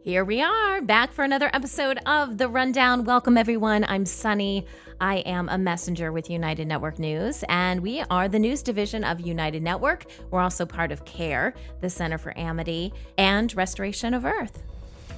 Here we are, back for another episode of The Rundown. Welcome, everyone. I'm Sunny. I am a messenger with United Network News, and we are the news division of United Network. We're also part of CARE, the Center for Amity and Restoration of Earth.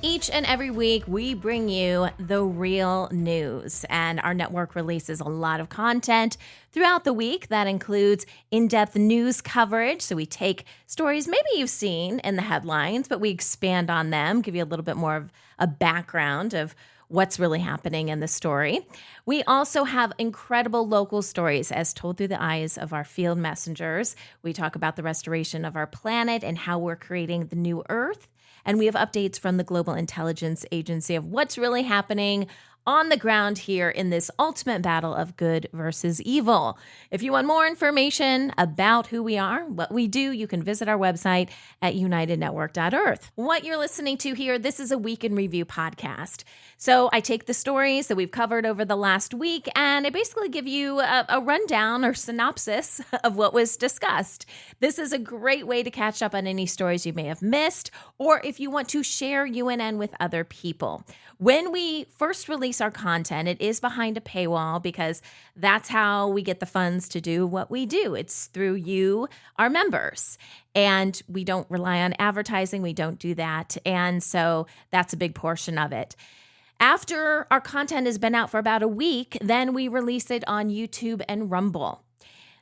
Each and every week, we bring you the real news, and our network releases a lot of content throughout the week. That includes in-depth news coverage. So we take stories maybe you've seen in the headlines, but we expand on them, give you a little bit more of a background of what's really happening in the story. We also have incredible local stories as told through the eyes of our field messengers. We talk about the restoration of our planet and how we're creating the new Earth. And we have updates from the Global Intelligence Agency of what's really happening on the ground here in this ultimate battle of good versus evil. If you want more information about who we are, what we do, you can visit our website at unitednetwork.earth. What you're listening to here, this is a Week in Review podcast. So I take the stories that we've covered over the last week, and I basically give you a rundown or synopsis of what was discussed. This is a great way to catch up on any stories you may have missed, or if you want to share UNN with other people. When we first release our content, it is behind a paywall because that's how we get the funds to do what we do. It's through you, our members. And we don't rely on advertising. We don't do that. And so that's a big portion of it. After our content has been out for about a week, then we release it on YouTube and Rumble.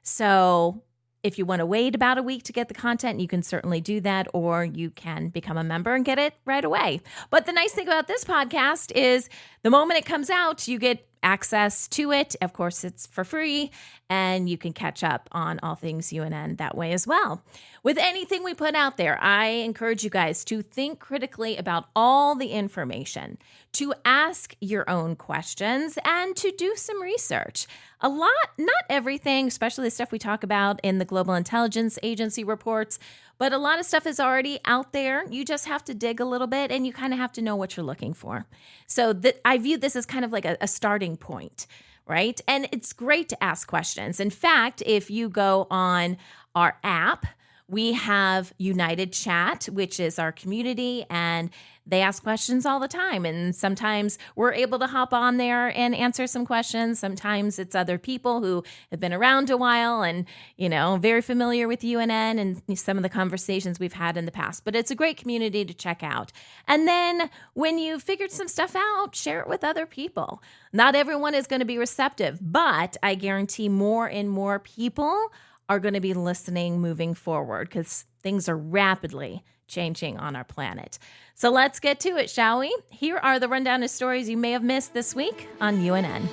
So if you want to wait about a week to get the content, you can certainly do that, or you can become a member and get it right away. But the nice thing about this podcast is the moment it comes out, you get access to it. Of course, it's for free, and you can catch up on all things UNN that way as well. With anything we put out there, I encourage you guys to think critically about all the information, to ask your own questions, and to do some research. A lot, not everything, especially the stuff we talk about in the Global Intelligence Agency reports, but a lot of stuff is already out there. You just have to dig a little bit, and you kind of have to know what you're looking for. So I view this as kind of like a starting point, right? And it's great to ask questions. In fact, if you go on our app, we have United Chat, which is our community, and they ask questions all the time. And sometimes we're able to hop on there and answer some questions. Sometimes it's other people who have been around a while and, very familiar with UNN and some of the conversations we've had in the past. But it's a great community to check out. And then when you've figured some stuff out, share it with other people. Not everyone is going to be receptive, but I guarantee more and more people are going to be listening moving forward because things are rapidly changing on our planet. So let's get to it, shall we? Here are the rundown of stories you may have missed this week on UNN.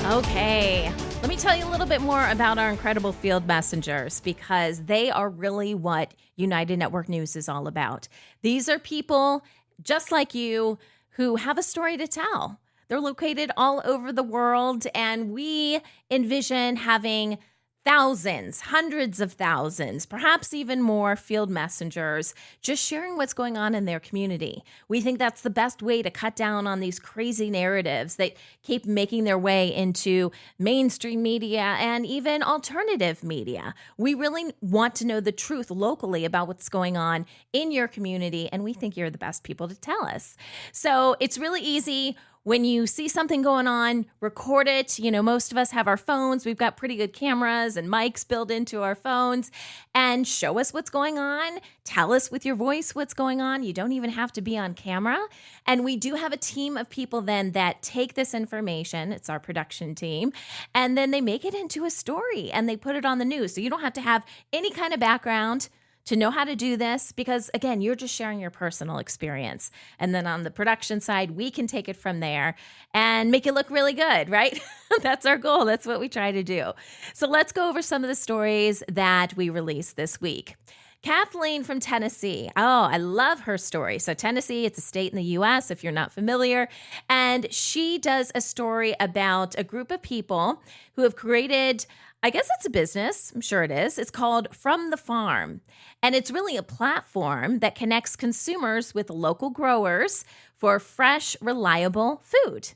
Okay, let me tell you a little bit more about our incredible field messengers because they are really what United Network News is all about. These are people just like you who have a story to tell. They're located all over the world, and we envision having thousands, hundreds of thousands, perhaps even more field messengers just sharing what's going on in their community. We think that's the best way to cut down on these crazy narratives that keep making their way into mainstream media and even alternative media. We really want to know the truth locally about what's going on in your community, and we think you're the best people to tell us. So it's really easy. When you see something going on, record it. Most of us have our phones. We've got pretty good cameras and mics built into our phones. And show us what's going on. Tell us with your voice what's going on. You don't even have to be on camera. And we do have a team of people then that take this information. It's our production team. And then they make it into a story and they put it on the news. So you don't have to have any kind of background to know how to do this because, again, you're just sharing your personal experience. And then on the production side, we can take it from there and make it look really good, right? That's our goal. That's what we try to do. So let's go over some of the stories that we released this week. Kathleen from Tennessee. Oh, I love her story. So Tennessee, it's a state in the U.S., if you're not familiar. And she does a story about a group of people who have created, I guess it's a business. I'm sure it is. It's called From the Farm. And it's really a platform that connects consumers with local growers for fresh, reliable food.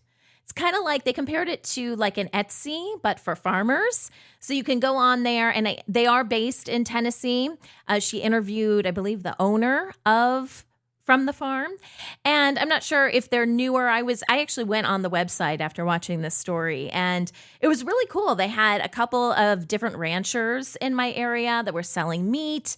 It's kind of like they compared it to like an Etsy, but for farmers. So you can go on there, and they are based in Tennessee. She interviewed, I believe, the owner from the farm. And I'm not sure if they're newer. I actually went on the website after watching this story, and it was really cool. They had a couple of different ranchers in my area that were selling meat,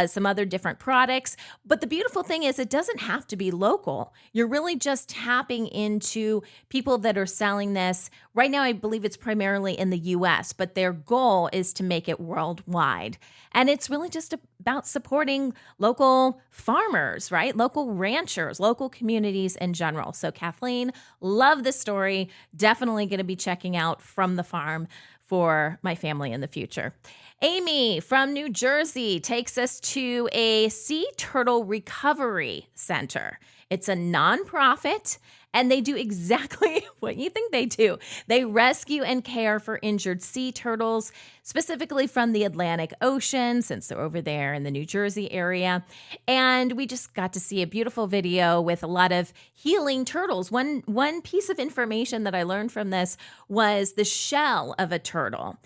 some other different products. But the beautiful thing is it doesn't have to be local. You're really just tapping into people that are selling this. Right now, I believe it's primarily in the US, but their goal is to make it worldwide. And it's really just about supporting local farmers, right? Local ranchers, local communities in general. So Kathleen, love this story. Definitely going to be checking out From the Farm for my family in the future. Amy from New Jersey takes us to a sea turtle recovery center. It's a nonprofit, and they do exactly what you think they do. They rescue and care for injured sea turtles, specifically from the Atlantic Ocean, since they're over there in the New Jersey area. And we just got to see a beautiful video with a lot of healing turtles. One piece of information that I learned from this was the shell of a turtle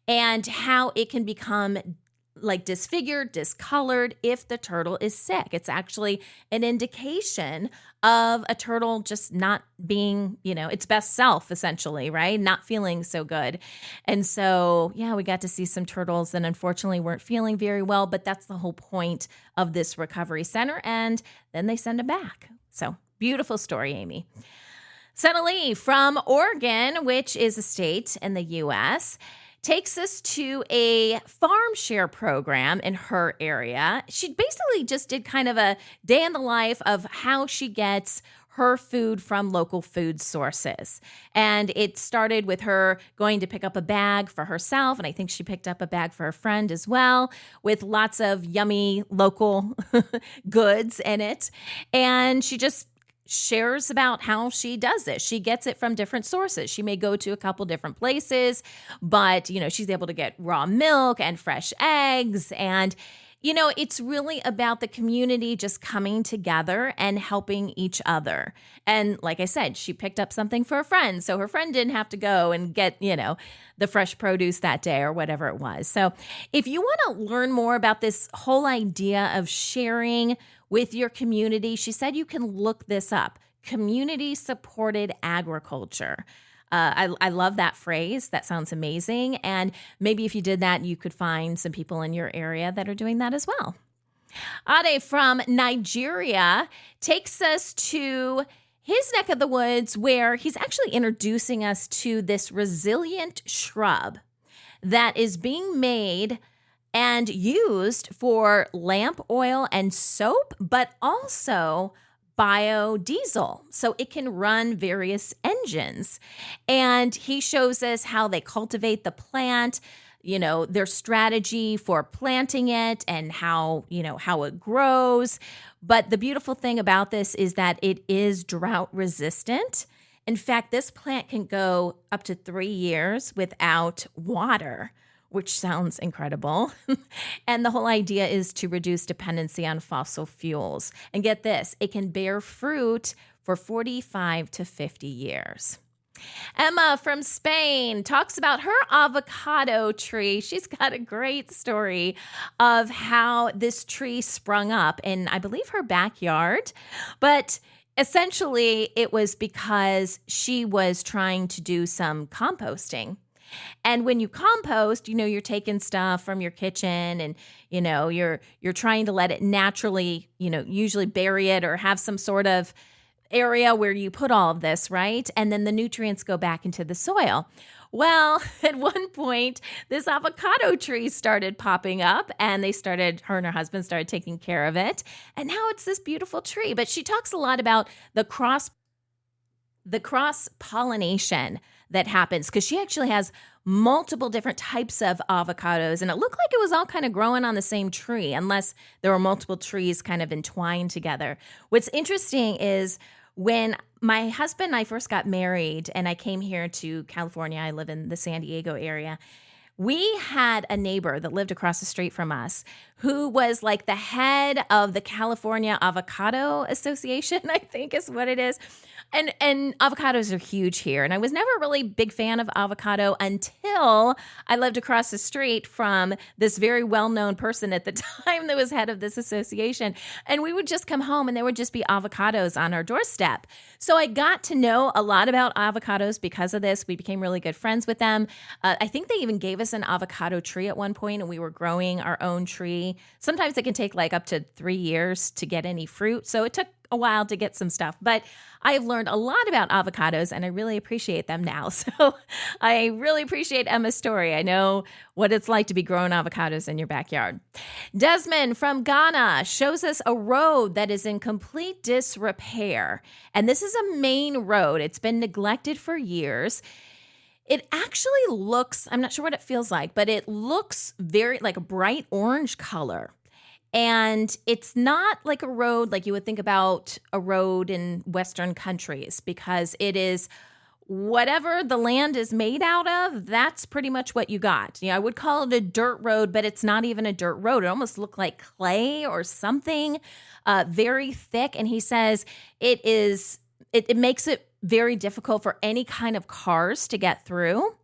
and how it can become like disfigured, discolored if the turtle is sick. It's actually an indication of a turtle just not being, its best self, essentially, right? Not feeling so good. And so, yeah, we got to see some turtles that unfortunately weren't feeling very well, but that's the whole point of this recovery center. And then they send them back. So beautiful story, Amy. Sonali from Oregon, which is a state in the U.S., takes us to a farm share program in her area. She basically just did kind of a day in the life of how she gets her food from local food sources. And it started with her going to pick up a bag for herself, and I think she picked up a bag for her friend as well, with lots of yummy local goods in it. And she just shares about how she does this. She gets it from different sources. She may go to a couple different places, but, she's able to get raw milk and fresh eggs. And, it's really about the community just coming together and helping each other. And like I said, she picked up something for a friend, so her friend didn't have to go and get, the fresh produce that day or whatever it was. So if you want to learn more about this whole idea of sharing with your community, she said you can look this up, community-supported agriculture. I love that phrase. That sounds amazing. And maybe if you did that, you could find some people in your area that are doing that as well. Ade from Nigeria takes us to his neck of the woods, where he's actually introducing us to this resilient shrub that is being made and used for lamp oil and soap, but also biodiesel. So it can run various engines. And he shows us how they cultivate the plant, their strategy for planting it and how it grows. But the beautiful thing about this is that it is drought resistant. In fact, this plant can go up to 3 years without water, which sounds incredible. And the whole idea is to reduce dependency on fossil fuels. And get this, it can bear fruit for 45 to 50 years. Emma from Spain talks about her avocado tree. She's got a great story of how this tree sprung up in, I believe, her backyard. But essentially, it was because she was trying to do some composting. And when you compost, you're taking stuff from your kitchen and, you're trying to let it naturally, usually bury it or have some sort of area where you put all of this, right? And then the nutrients go back into the soil. Well, at one point, this avocado tree started popping up and her and her husband started taking care of it. And now it's this beautiful tree. But she talks a lot about the cross-pollination that happens, because she actually has multiple different types of avocados, and it looked like it was all kind of growing on the same tree, unless there were multiple trees kind of entwined together. What's interesting is when my husband and I first got married and I came here to California, I live in the San Diego area, we had a neighbor that lived across the street from us who was like the head of the California Avocado Association, I think is what it is. And avocados are huge here. And I was never really a big fan of avocado until I lived across the street from this very well-known person at the time that was head of this association. And we would just come home and there would just be avocados on our doorstep. So I got to know a lot about avocados because of this. We became really good friends with them. I think they even gave us an avocado tree at one point, and we were growing our own tree. Sometimes it can take like up to 3 years to get any fruit. So it took a while to get some stuff, but I have learned a lot about avocados and I really appreciate them now. So I really appreciate Emma's story. I know what it's like to be growing avocados in your backyard. Desmond from Ghana shows us a road that is in complete disrepair. And this is a main road. It's been neglected for years. It actually looks, I'm not sure what it feels like, but it looks very like a bright orange color. And it's not like a road like you would think about a road in Western countries, because it is whatever the land is made out of, that's pretty much what you got. I would call it a dirt road, but it's not even a dirt road. It almost looked like clay or something, very thick. And he says it makes it very difficult for any kind of cars to get through.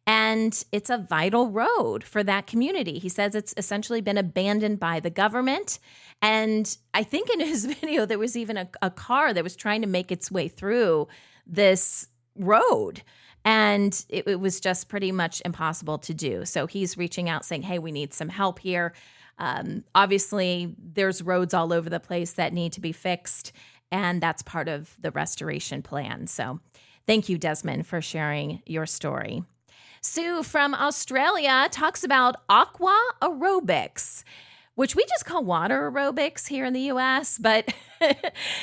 And it's a vital road for that community. He says it's essentially been abandoned by the government. And I think in his video, there was even a car that was trying to make its way through this road. And it was just pretty much impossible to do. So he's reaching out saying, hey, we need some help here. Obviously, there's roads all over the place that need to be fixed. And that's part of the restoration plan. So thank you, Desmond, for sharing your story. Sue from Australia talks about aqua aerobics, which we just call water aerobics here in the U.S., but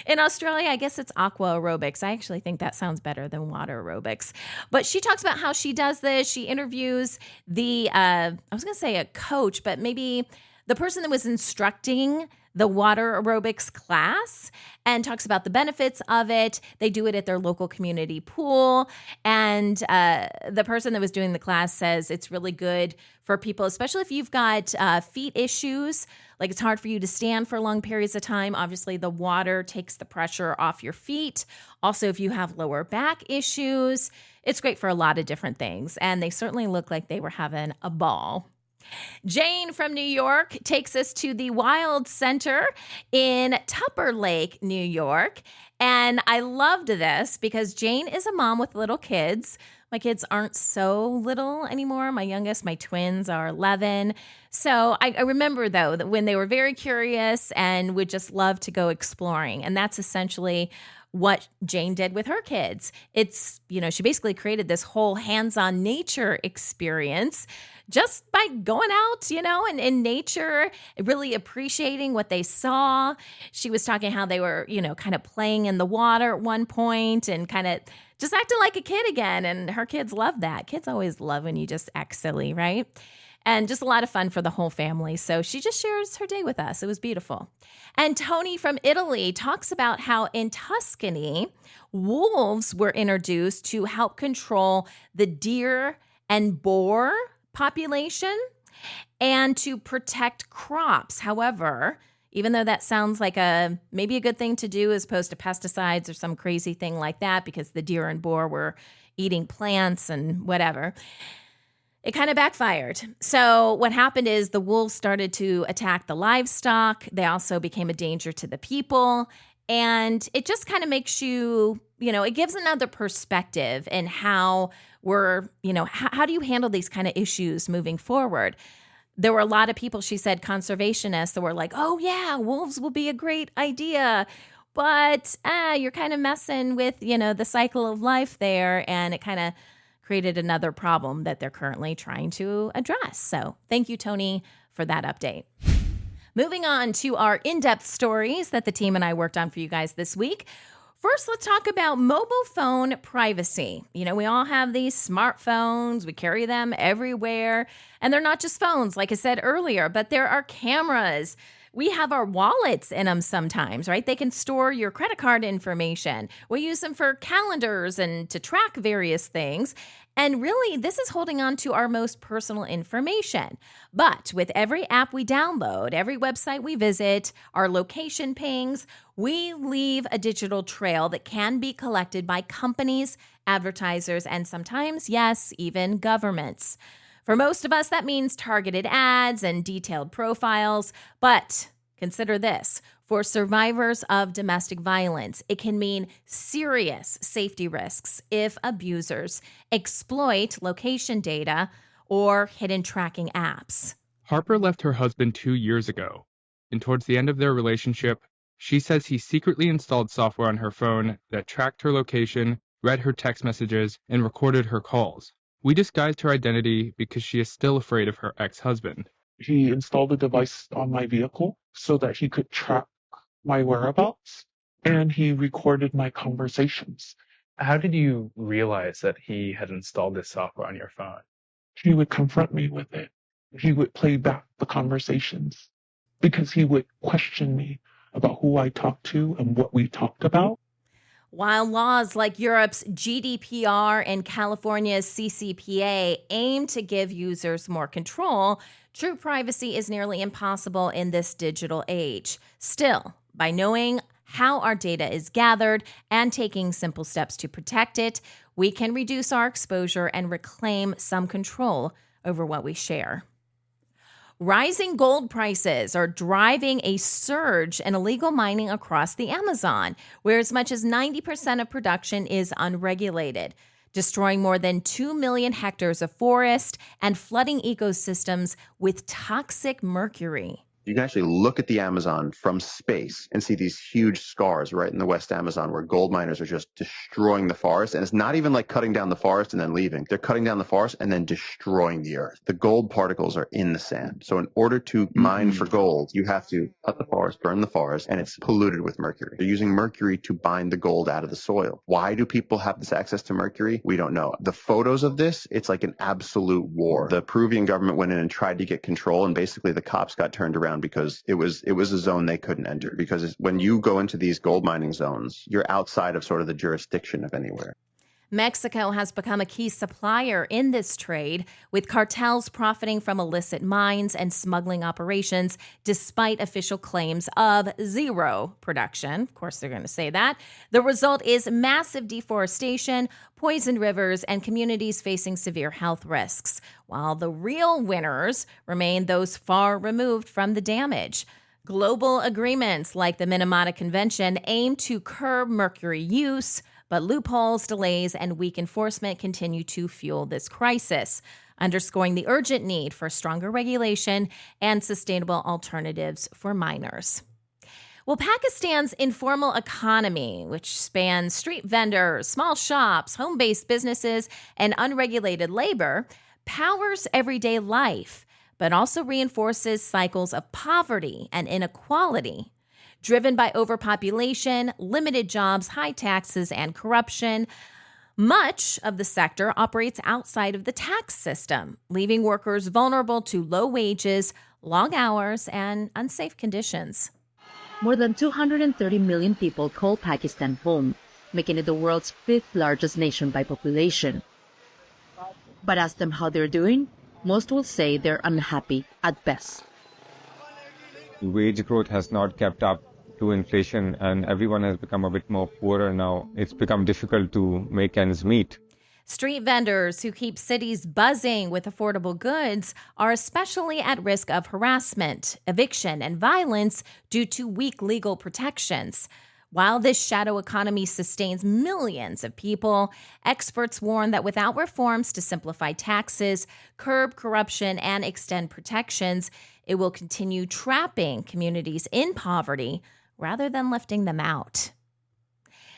in Australia, I guess it's aqua aerobics. I actually think that sounds better than water aerobics. But she talks about how she does this. She interviews I was going to say a coach, but maybe the person that was instructing the water aerobics class, and talks about the benefits of it. They do it at their local community pool. And the person that was doing the class says it's really good for people, especially if you've got feet issues, like it's hard for you to stand for long periods of time. Obviously, the water takes the pressure off your feet. Also, if you have lower back issues, it's great for a lot of different things. And they certainly look like they were having a ball. Jane from New York takes us to the Wild Center in Tupper Lake, New York. And I loved this because Jane is a mom with little kids. My kids aren't so little anymore. My youngest, my twins, are 11. So I remember, though, that when they were very curious and would just love to go exploring. And that's essentially what Jane did with her kids. It's, she basically created this whole hands-on nature experience just by going out, and in nature, really appreciating what they saw. She was talking how they were, kind of playing in the water at one point and kind of just acting like a kid again. And her kids love that. Kids always love when you just act silly, right? And just a lot of fun for the whole family. So she just shares her day with us. It was beautiful. And Tony from Italy talks about how in Tuscany, wolves were introduced to help control the deer and boar population and to protect crops. However, even though that sounds like maybe a good thing to do as opposed to pesticides or some crazy thing like that, because the deer and boar were eating plants and whatever, it kind of backfired. So what happened is the wolves started to attack the livestock. They also became a danger to the people. And it just kind of makes you, it gives another perspective in how how do you handle these kind of issues moving forward? There were a lot of people, she said, conservationists that were like, oh yeah, wolves will be a great idea. But you're kind of messing with, the cycle of life there. And it kind of created another problem that they're currently trying to address. So thank you, Tony, for that update. Moving on to our in-depth stories that the team and I worked on for you guys this week. First, let's talk about mobile phone privacy. We all have these smartphones. We carry them everywhere. And they're not just phones, like I said earlier, but there are cameras. We have our wallets in them sometimes, right? They can store your credit card information. We use them for calendars and to track various things. And really, this is holding on to our most personal information. But with every app we download, every website we visit, our location pings, we leave a digital trail that can be collected by companies, advertisers, and sometimes, yes, even governments. For most of us, that means targeted ads and detailed profiles. But consider this. For survivors of domestic violence, it can mean serious safety risks if abusers exploit location data or hidden tracking apps. Harper left her husband 2 years ago, and towards the end of their relationship, she says he secretly installed software on her phone that tracked her location, read her text messages, and recorded her calls. We disguised her identity because she is still afraid of her ex-husband. He installed a device on my vehicle so that he could track my whereabouts, and he recorded my conversations. How did you realize that he had installed this software on your phone? He would confront me with it. He would play back the conversations because he would question me about who I talked to and what we talked about. While laws like Europe's GDPR and California's CCPA aim to give users more control, true privacy is nearly impossible in this digital age. Still, by knowing how our data is gathered and taking simple steps to protect it, we can reduce our exposure and reclaim some control over what we share. Rising gold prices are driving a surge in illegal mining across the Amazon, where as much as 90% of production is unregulated, destroying more than 2 million hectares of forest and flooding ecosystems with toxic mercury. You can actually look at the Amazon from space and see these huge scars right in the West Amazon where gold miners are just destroying the forest. And it's not even like cutting down the forest and then leaving. They're cutting down the forest and then destroying the earth. The gold particles are in the sand. So in order to mine for gold, you have to cut the forest, burn the forest, and it's polluted with mercury. They're using mercury to bind the gold out of the soil. Why do people have this access to mercury? We don't know. The photos of this, it's like an absolute war. The Peruvian government went in and tried to get control, and basically the cops got turned around because it was a zone they couldn't enter. Because when you go into these gold mining zones, you're outside of sort of the jurisdiction of anywhere. Mexico has become a key supplier in this trade, with cartels profiting from illicit mines and smuggling operations, despite official claims of zero production. Of course, they're going to say that. The result is massive deforestation, poisoned rivers, and communities facing severe health risks, while the real winners remain those far removed from the damage. Global agreements like the Minamata Convention aim to curb mercury use, but loopholes, delays, and weak enforcement continue to fuel this crisis, underscoring the urgent need for stronger regulation and sustainable alternatives for miners. Well, Pakistan's informal economy, which spans street vendors, small shops, home-based businesses, and unregulated labor, powers everyday life, but also reinforces cycles of poverty and inequality. Driven by overpopulation, limited jobs, high taxes, and corruption, much of the sector operates outside of the tax system, leaving workers vulnerable to low wages, long hours, and unsafe conditions. More than 230 million people call Pakistan home, making it the world's fifth largest nation by population. But ask them how they're doing, most will say they're unhappy at best. Wage growth has not kept up to inflation, and everyone has become a bit more poorer now. It's become difficult to make ends meet. Street vendors who keep cities buzzing with affordable goods are especially at risk of harassment, eviction, and violence due to weak legal protections. While this shadow economy sustains millions of people, experts warn that without reforms to simplify taxes, curb corruption, and extend protections, it will continue trapping communities in poverty rather than lifting them out.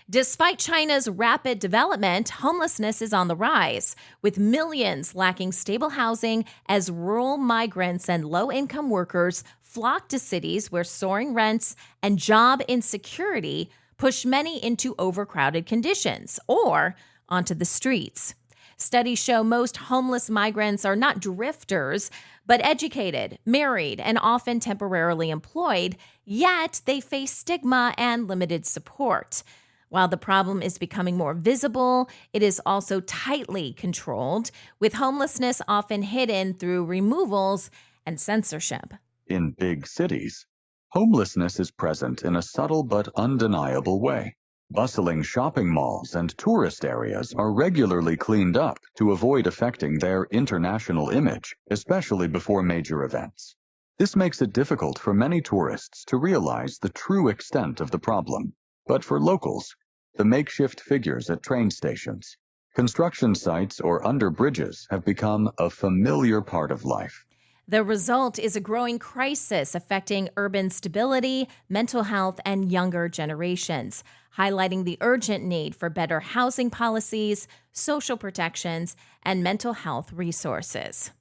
Despite China's rapid development, homelessness is on the rise, with millions lacking stable housing as rural migrants and low-income workers flock to cities where soaring rents and job insecurity push many into overcrowded conditions or onto the streets. Studies show most homeless migrants are not drifters, but educated, married, and often temporarily employed, yet they face stigma and limited support. While the problem is becoming more visible, it is also tightly controlled, with homelessness often hidden through removals and censorship. In big cities, homelessness is present in a subtle but undeniable way. Bustling shopping malls and tourist areas are regularly cleaned up to avoid affecting their international image, especially before major events. This makes it difficult for many tourists to realize the true extent of the problem. But for locals, the makeshift figures at train stations, construction sites, or under bridges have become a familiar part of life. The result is a growing crisis affecting urban stability, mental health, and younger generations, highlighting the urgent need for better housing policies, social protections, and mental health resources.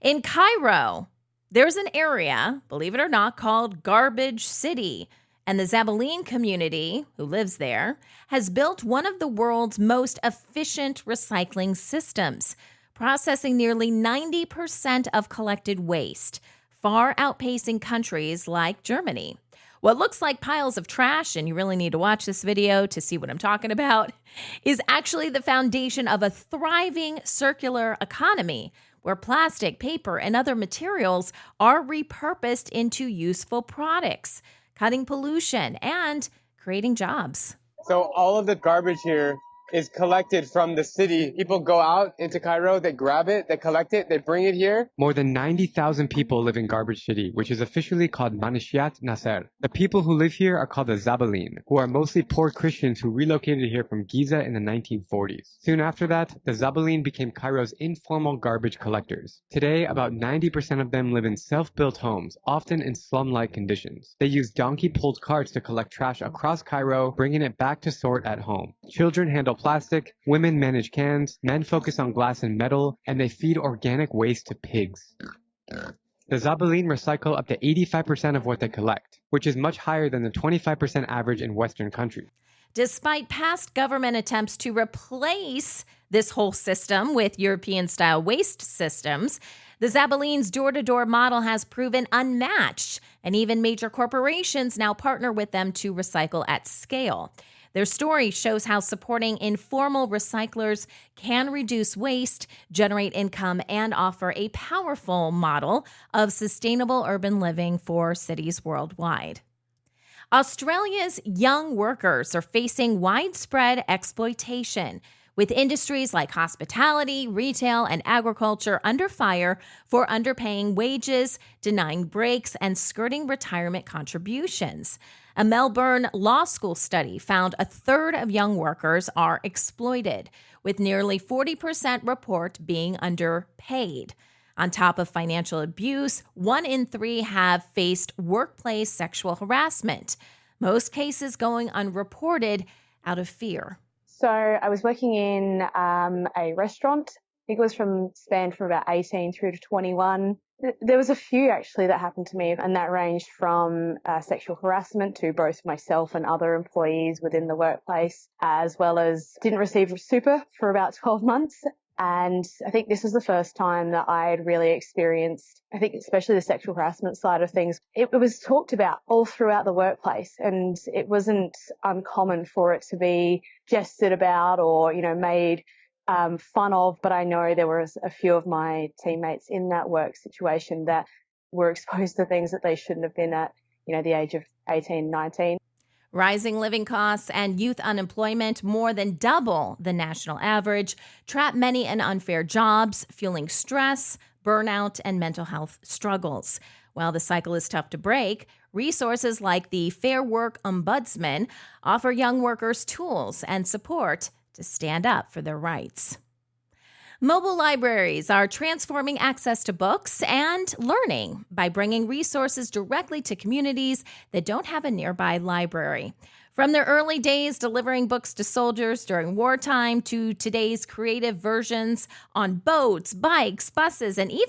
In Cairo, there's an area, believe it or not, called Garbage City. And the Zabbaleen community, who lives there, has built one of the world's most efficient recycling systems, processing nearly 90% of collected waste, far outpacing countries like Germany. What looks like piles of trash, and you really need to watch this video to see what I'm talking about, is actually the foundation of a thriving circular economy where plastic, paper, and other materials are repurposed into useful products, cutting pollution, and creating jobs. So all of the garbage here is collected from the city. People go out into Cairo, they grab it, they collect it, they bring it here. More than 90,000 people live in Garbage City, which is officially called Manishiat Nasser. The people who live here are called the Zabbaleen, who are mostly poor Christians who relocated here from Giza in the 1940s. Soon after that, the Zabbaleen became Cairo's informal garbage collectors. Today, about 90% of them live in self-built homes, often in slum-like conditions. They use donkey-pulled carts to collect trash across Cairo, bringing it back to sort at home. Children handle plastic, women manage cans, men focus on glass and metal, and they feed organic waste to pigs. The Zabbaleen recycle up to 85% of what they collect, which is much higher than the 25% average in Western countries. Despite past government attempts to replace this whole system with European-style waste systems, the Zabbaleen's door-to-door model has proven unmatched, and even major corporations now partner with them to recycle at scale. Their story shows how supporting informal recyclers can reduce waste, generate income, and offer a powerful model of sustainable urban living for cities worldwide. Australia's young workers are facing widespread exploitation, with industries like hospitality, retail, and agriculture under fire for underpaying wages, denying breaks, and skirting retirement contributions. A Melbourne law school study found a third of young workers are exploited, with nearly 40% report being underpaid. On top of financial abuse, 1 in 3 have faced workplace sexual harassment, most cases going unreported out of fear. So I was working in a restaurant. I think it was spanned from about 18 through to 21. There was a few actually that happened to me, and that ranged from sexual harassment to both myself and other employees within the workplace, as well as didn't receive super for about 12 months. And I think this was the first time that I had really experienced, I think especially the sexual harassment side of things. It was talked about all throughout the workplace, and it wasn't uncommon for it to be jested about or, made fun of. But I know there was a few of my teammates in that work situation that were exposed to things that they shouldn't have been at, the age of 18, 19. Rising living costs and youth unemployment, more than double the national average, trap many in unfair jobs, fueling stress, burnout, and mental health struggles. While the cycle is tough to break, resources like the Fair Work Ombudsman offer young workers tools and support to stand up for their rights. Mobile libraries are transforming access to books and learning by bringing resources directly to communities that don't have a nearby library. From their early days delivering books to soldiers during wartime to today's creative versions on boats, bikes, buses, and even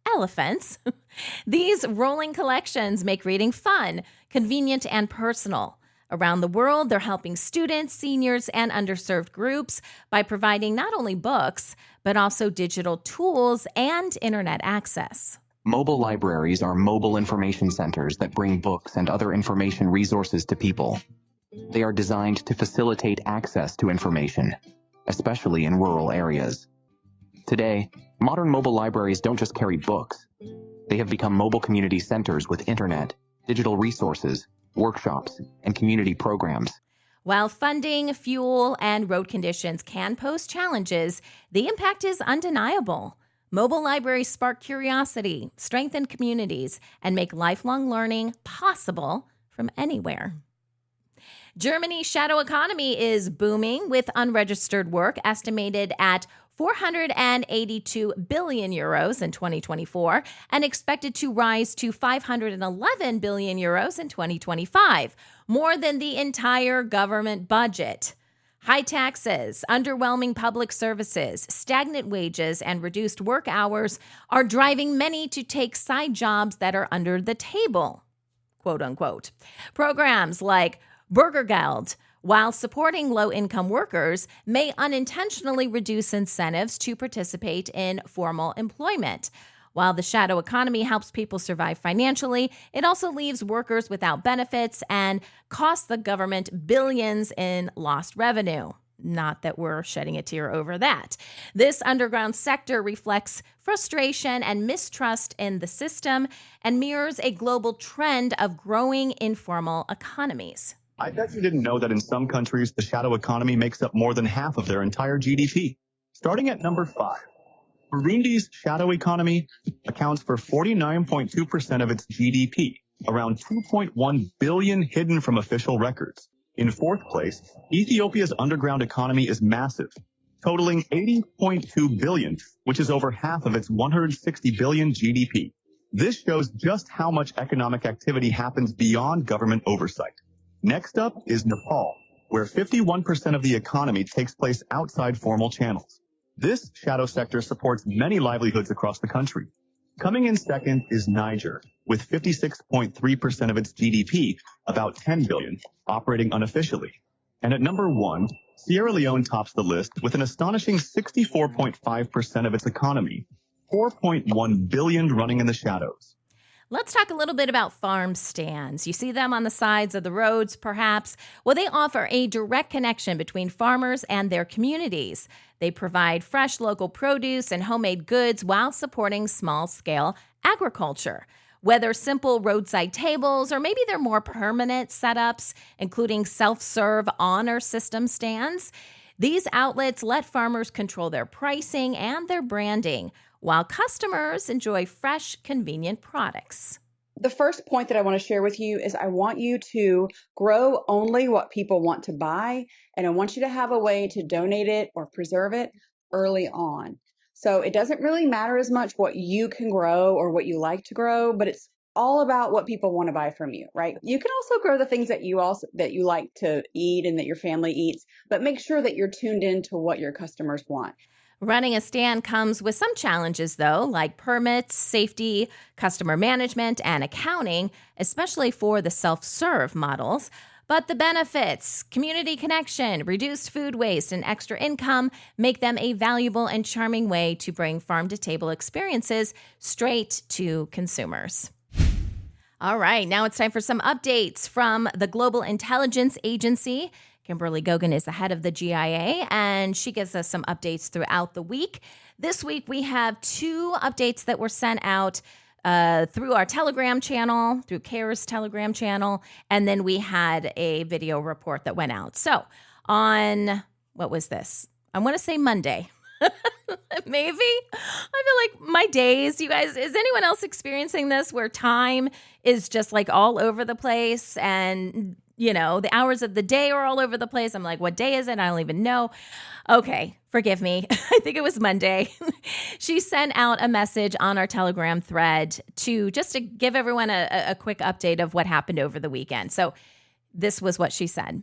elephants, these rolling collections make reading fun, convenient, and personal. Around the world, they're helping students, seniors, and underserved groups by providing not only books, but also digital tools and internet access. Mobile libraries are mobile information centers that bring books and other information resources to people. They are designed to facilitate access to information, especially in rural areas. Today, modern mobile libraries don't just carry books. They have become mobile community centers with internet, digital resources, workshops, and community programs. While funding, fuel, and road conditions can pose challenges, the impact is undeniable. Mobile libraries spark curiosity, strengthen communities, and make lifelong learning possible from anywhere. Germany's shadow economy is booming, with unregistered work estimated at 482 billion euros in 2024 and expected to rise to 511 billion euros in 2025, more than the entire government budget. High taxes, underwhelming public services, stagnant wages, and reduced work hours are driving many to take side jobs that are under the table, quote unquote. Programs like Bürgergeld, while supporting low-income workers, may unintentionally reduce incentives to participate in formal employment. While the shadow economy helps people survive financially, it also leaves workers without benefits and costs the government billions in lost revenue. Not that we're shedding a tear over that. This underground sector reflects frustration and mistrust in the system and mirrors a global trend of growing informal economies. I bet you didn't know that in some countries, the shadow economy makes up more than half of their entire GDP. Starting at number 5, Burundi's shadow economy accounts for 49.2% of its GDP, around 2.1 billion hidden from official records. In fourth place, Ethiopia's underground economy is massive, totaling 80.2 billion, which is over half of its 160 billion GDP. This shows just how much economic activity happens beyond government oversight. Next up is Nepal, where 51% of the economy takes place outside formal channels. This shadow sector supports many livelihoods across the country. Coming in second is Niger, with 56.3% of its GDP, about 10 billion, operating unofficially. And at number 1, Sierra Leone tops the list with an astonishing 64.5% of its economy, 4.1 billion running in the shadows. Let's talk a little bit about farm stands. You see them on the sides of the roads, perhaps. Well, they offer a direct connection between farmers and their communities. They provide fresh local produce and homemade goods while supporting small-scale agriculture. Whether simple roadside tables or maybe they're more permanent setups, including self-serve honor system stands, these outlets let farmers control their pricing and their branding, while customers enjoy fresh, convenient products. The first point that I want to share with you is I want you to grow only what people want to buy, and I want you to have a way to donate it or preserve it early on. So it doesn't really matter as much what you can grow or what you like to grow, but it's all about what people want to buy from you, right? You can also grow the things that you like to eat and that your family eats, but make sure that you're tuned into what your customers want. Running a stand comes with some challenges, though, like permits, safety, customer management, and accounting, especially for the self-serve models. But the benefits, community connection, reduced food waste, and extra income make them a valuable and charming way to bring farm-to-table experiences straight to consumers. All right, now it's time for some updates from the Global Intelligence Agency. Kimberly Gogan is the head of the GIA, and she gives us some updates throughout the week. This week, we have 2 updates that were sent out through our Telegram channel, through CARE's Telegram channel, and then we had a video report that went out. So on, what was this? I want to say Monday. Maybe. I feel like my days, you guys, is anyone else experiencing this where time is just like all over the place and you know, the hours of the day are all over the place. I'm like, what day is it? I don't even know. Okay, forgive me. I think it was Monday. She sent out a message on our Telegram thread to give everyone a quick update of what happened over the weekend. So this was what she said.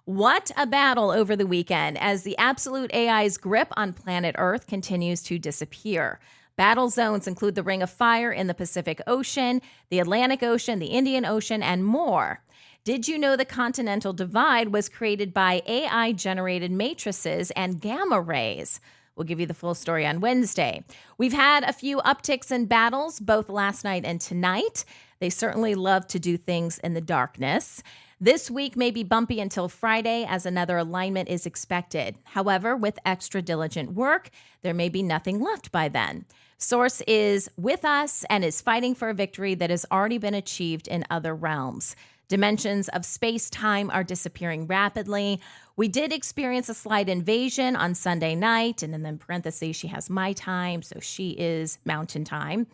What a battle over the weekend as the absolute AI's grip on planet Earth continues to disappear. Battle zones include the Ring of Fire in the Pacific Ocean, the Atlantic Ocean, the Indian Ocean, and more. Did you know the continental divide was created by AI-generated matrices and gamma rays? We'll give you the full story on Wednesday. We've had a few upticks in battles, both last night and tonight. They certainly love to do things in the darkness. This week may be bumpy until Friday as another alignment is expected. However, with extra diligent work, there may be nothing left by then. Source is with us and is fighting for a victory that has already been achieved in other realms. Dimensions of space-time are disappearing rapidly. We did experience a slight invasion on Sunday night, and in parentheses, she has my time, so she is mountain time.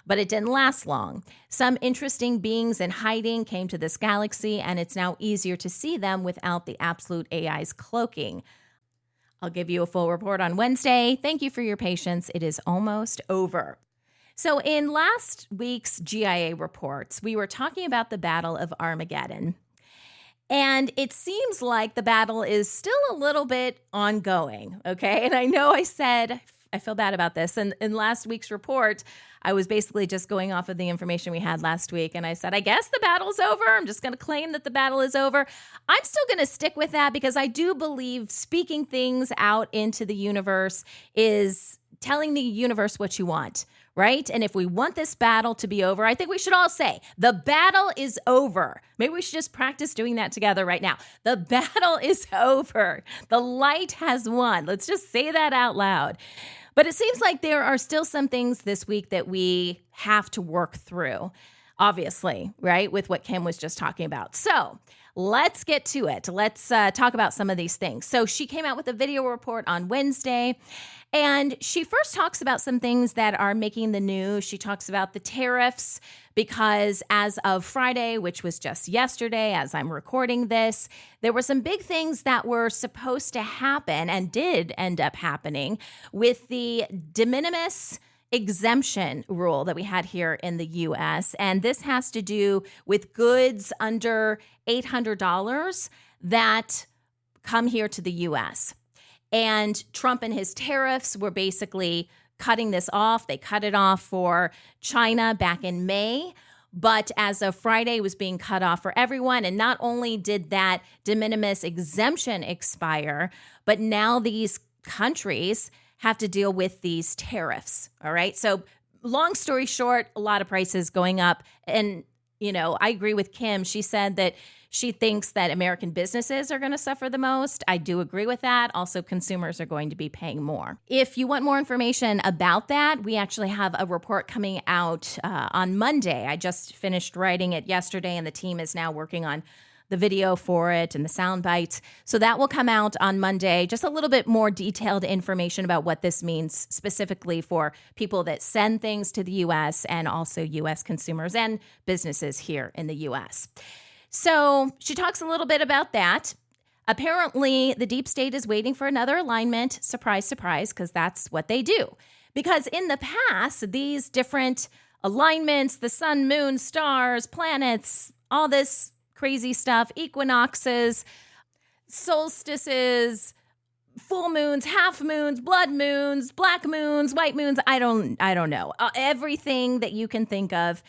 But it didn't last long. Some interesting beings in hiding came to this galaxy, and it's now easier to see them without the absolute AI's cloaking. I'll give you a full report on Wednesday. Thank you for your patience. It is almost over. So in last week's GIA reports, we were talking about the Battle of Armageddon. And it seems like the battle is still a little bit ongoing, okay? And I know I said, I feel bad about this. And in last week's report, I was basically just going off of the information we had last week. And I said, I guess the battle's over. I'm just going to claim that the battle is over. I'm still going to stick with that because I do believe speaking things out into the universe is telling the universe what you want, right? And if we want this battle to be over, I think we should all say, the battle is over. Maybe we should just practice doing that together right now. The battle is over. The light has won. Let's just say that out loud. But it seems like there are still some things this week that we have to work through, obviously, right? With what Kim was just talking about. So let's get to it. Let's talk about some of these things. So she came out with a video report on Wednesday, and she first talks about some things that are making the news. She talks about the tariffs because as of Friday, which was just yesterday, as I'm recording this, there were some big things that were supposed to happen and did end up happening with the de minimis exemption rule that we had here in the U.S. And this has to do with goods under $800 that come here to the U.S. And Trump and his tariffs were basically cutting this off. They cut it off for China back in May. But as of Friday, it was being cut off for everyone. And not only did that de minimis exemption expire, but now these countries have to deal with these tariffs. All right. So long story short, a lot of prices going up. And, you know, I agree with Kim. She said that she thinks that American businesses are going to suffer the most. I do agree with that. Also, consumers are going to be paying more. If you want more information about that, we actually have a report coming out on Monday. I just finished writing it yesterday, and the team is now working on the video for it and the sound bites. So that will come out on Monday. Just a little bit more detailed information about what this means specifically for people that send things to the U.S. and also U.S. consumers and businesses here in the U.S. So she talks a little bit about that. Apparently, the deep state is waiting for another alignment. Surprise, surprise, because that's what they do. Because in the past, these different alignments, the sun, moon, stars, planets, all this crazy stuff, equinoxes, solstices, full moons, half moons, blood moons, black moons, white moons, I don't know. Everything that you can think of.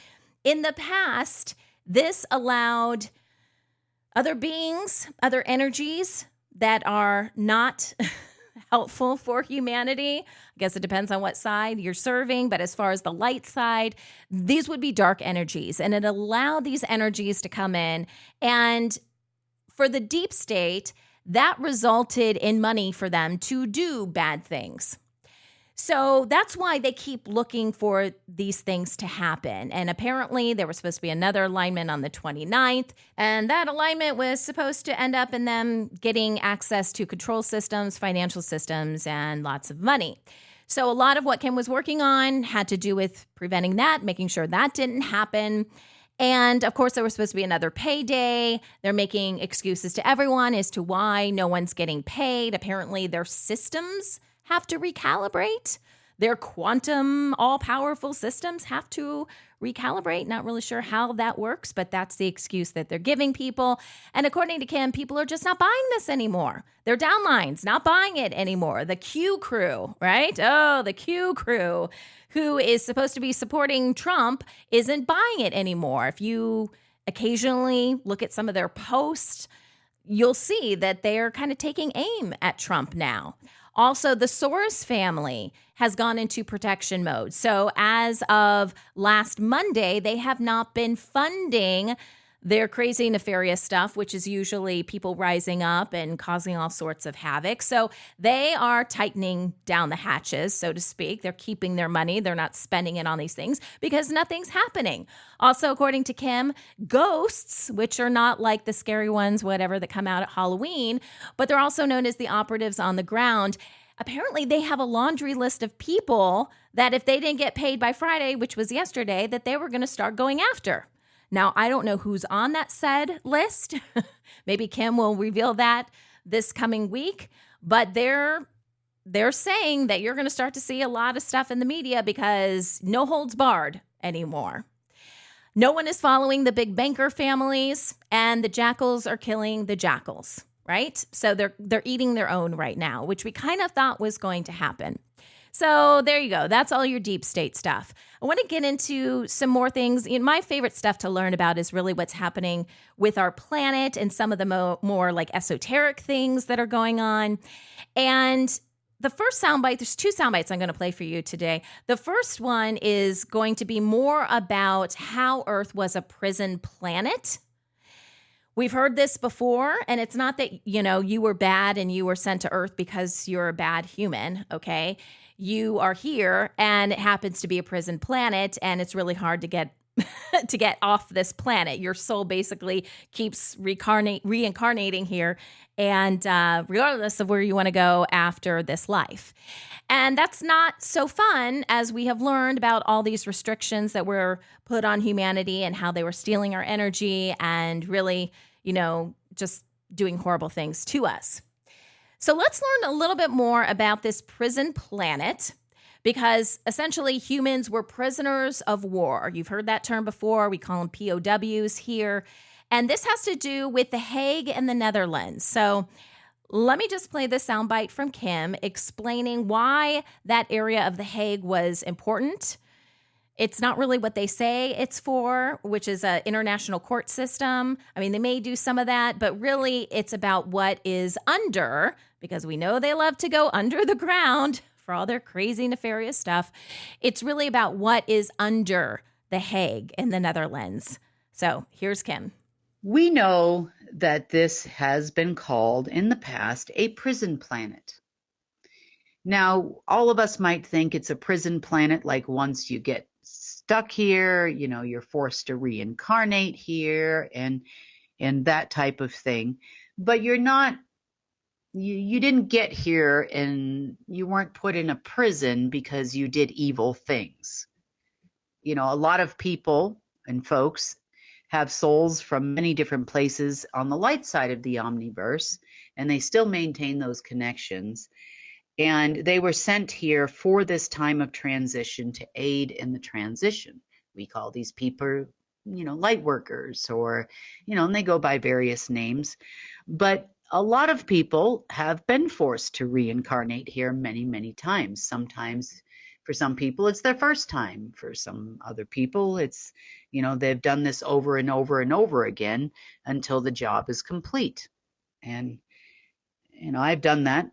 In the past, this allowed other beings, other energies that are not helpful for humanity. I guess it depends on what side you're serving, but as far as the light side, these would be dark energies, and it allowed these energies to come in. And for the deep state, that resulted in money for them to do bad things. So that's why they keep looking for these things to happen. And apparently there was supposed to be another alignment on the 29th. And that alignment was supposed to end up in them getting access to control systems, financial systems, and lots of money. So a lot of what Kim was working on had to do with preventing that, making sure that didn't happen. And of course, there was supposed to be another payday. They're making excuses to everyone as to why no one's getting paid. Apparently their systems have to recalibrate. Their quantum, all-powerful systems have to recalibrate. Not really sure how that works, but that's the excuse that they're giving people. And according to Kim, people are just not buying this anymore. Their downlines not buying it anymore. The Q crew, right? Oh, the Q crew, who is supposed to be supporting Trump, isn't buying it anymore. If you occasionally look at some of their posts, you'll see that they're kind of taking aim at Trump now. Also, the Soros family has gone into protection mode. So as of last Monday, they have not been funding their crazy, nefarious stuff, which is usually people rising up and causing all sorts of havoc. So they are tightening down the hatches, so to speak. They're keeping their money. They're not spending it on these things because nothing's happening. Also, according to Kim, ghosts, which are not like the scary ones, whatever, that come out at Halloween, but they're also known as the operatives on the ground. Apparently, they have a laundry list of people that if they didn't get paid by Friday, which was yesterday, that they were going to start going after. Now, I don't know who's on that said list. Maybe Kim will reveal that this coming week. But they're saying that you're going to start to see a lot of stuff in the media because no holds barred anymore. No one is following the big banker families, and the jackals are killing the jackals, right? So they're eating their own right now, which we kind of thought was going to happen. So there you go. That's all your deep state stuff. I want to get into some more things. My favorite stuff to learn about is really what's happening with our planet and some of the more like esoteric things that are going on. And the first soundbite, there's two soundbites I'm going to play for you today. The first one is going to be more about how Earth was a prison planet. We've heard this before, and it's not that, you were bad and you were sent to Earth because you're a bad human, okay? You are here, and it happens to be a prison planet, and it's really hard to get to get off this planet. Your soul basically keeps reincarnating here, and regardless of where you want to go after this life. And that's not so fun, as we have learned about all these restrictions that were put on humanity and how they were stealing our energy and really, just doing horrible things to us. So let's learn a little bit more about this prison planet, because essentially humans were prisoners of war. You've heard that term before. We call them POWs here. And this has to do with The Hague and the Netherlands. So let me just play this soundbite from Kim explaining why that area of The Hague was important. It's not really what they say it's for, which is an international court system. I mean, they may do some of that, but really it's about what is under, because we know they love to go under the ground for all their crazy, nefarious stuff. It's really about what is under The Hague in the Netherlands. So here's Kim. We know that this has been called in the past a prison planet. Now, all of us might think it's a prison planet, like once you get stuck here, you're forced to reincarnate here and that type of thing. But you're not, you didn't get here and you weren't put in a prison because you did evil things. A lot of people and folks have souls from many different places on the light side of the omniverse, and they still maintain those connections. And they were sent here for this time of transition to aid in the transition. We call these people, light workers, or, and they go by various names. But a lot of people have been forced to reincarnate here many, many times. Sometimes for some people, it's their first time. For some other people, it's, they've done this over and over and over again until the job is complete. And, I've done that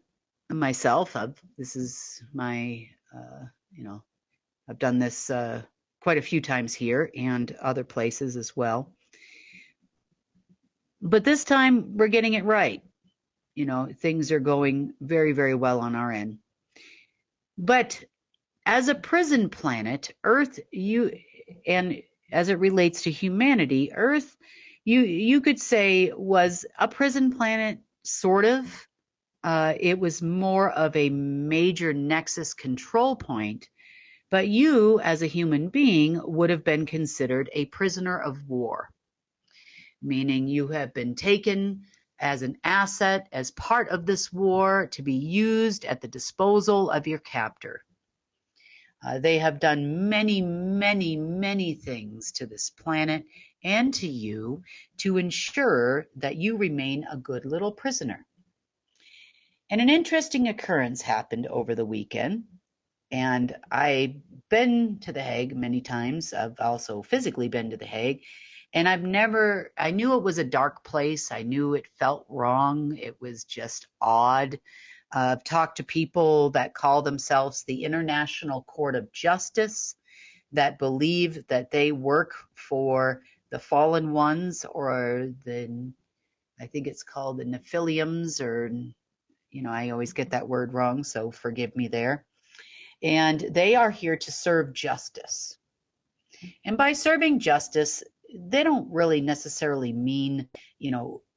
myself. This is my, I've done this quite a few times here and other places as well. But this time we're getting it right. Things are going very, very well on our end. But as a prison planet, Earth, and as it relates to humanity, Earth, you could say was a prison planet, sort of. It was more of a major nexus control point, but you, as a human being, would have been considered a prisoner of war, meaning you have been taken as an asset, as part of this war, to be used at the disposal of your captor. They have done many, many, many things to this planet and to you to ensure that you remain a good little prisoner. And an interesting occurrence happened over the weekend, and I've been to The Hague many times. I've also physically been to The Hague, and I knew it was a dark place. I knew it felt wrong. It was just odd. I've talked to people that call themselves the International Court of Justice, that believe that they work for the fallen ones, or I think it's called the Nephilims, or, I always get that word wrong, so forgive me there. And they are here to serve justice. And by serving justice, they don't really necessarily mean,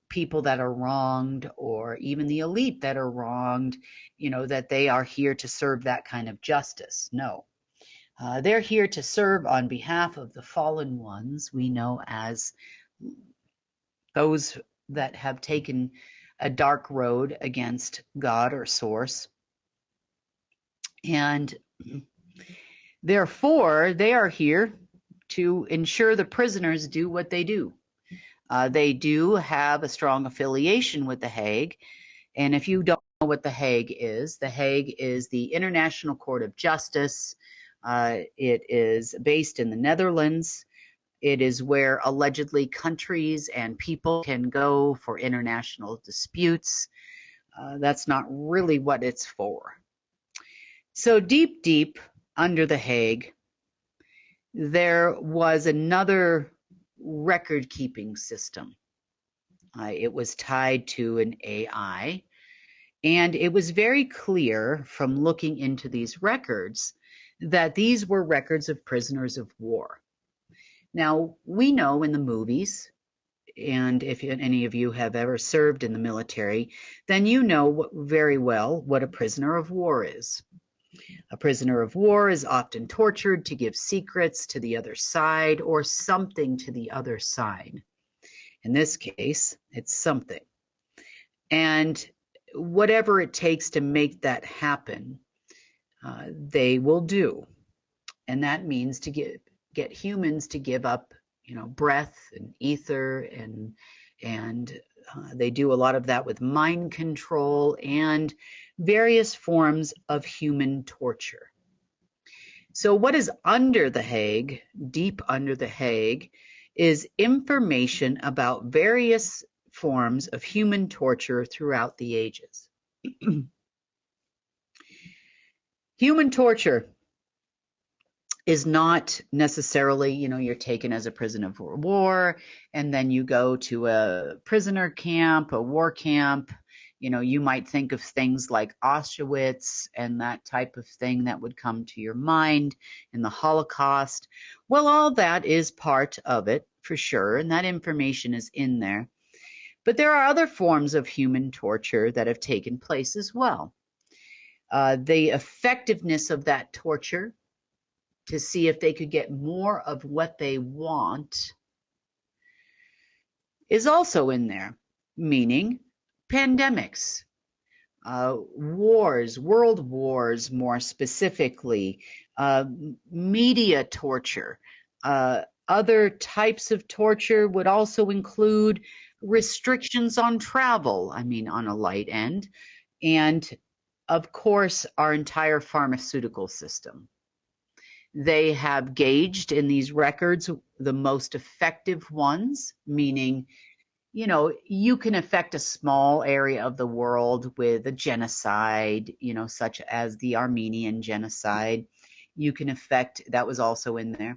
people that are wronged, or even the elite that are wronged, that they are here to serve that kind of justice. No. They're here to serve on behalf of the fallen ones we know as those that have taken a dark road against God or Source. And therefore, they are here to ensure the prisoners do what they do. They do have a strong affiliation with the Hague. And if you don't know what the Hague is the International Court of Justice. It is based in the Netherlands. It is where allegedly countries and people can go for international disputes. That's not really what it's for. So deep, deep under the Hague, there was another record-keeping system. It was tied to an AI, and it was very clear from looking into these records that these were records of prisoners of war. Now, we know in the movies, and if any of you have ever served in the military, then you know very well what a prisoner of war is. A prisoner of war is often tortured to give secrets to the other side or something to the other side. In this case, it's something. And whatever it takes to make that happen, they will do. And that means to get humans to give up, breath and ether, and they do a lot of that with mind control and various forms of human torture. So what is under the Hague, deep under the Hague, is information about various forms of human torture throughout the ages. Human torture is not necessarily, you're taken as a prisoner of war, and then you go to a prisoner camp, a war camp. You might think of things like Auschwitz and that type of thing that would come to your mind, in the Holocaust. Well, all that is part of it, for sure, and that information is in there. But there are other forms of human torture that have taken place as well. The effectiveness of that torture, to see if they could get more of what they want, is also in there, meaning pandemics, wars, world wars more specifically, media torture. Other types of torture would also include restrictions on travel, on a light end, and of course our entire pharmaceutical system. They have gauged in these records the most effective ones, meaning, you can affect a small area of the world with a genocide, such as the Armenian genocide. You can affect, that was also in there.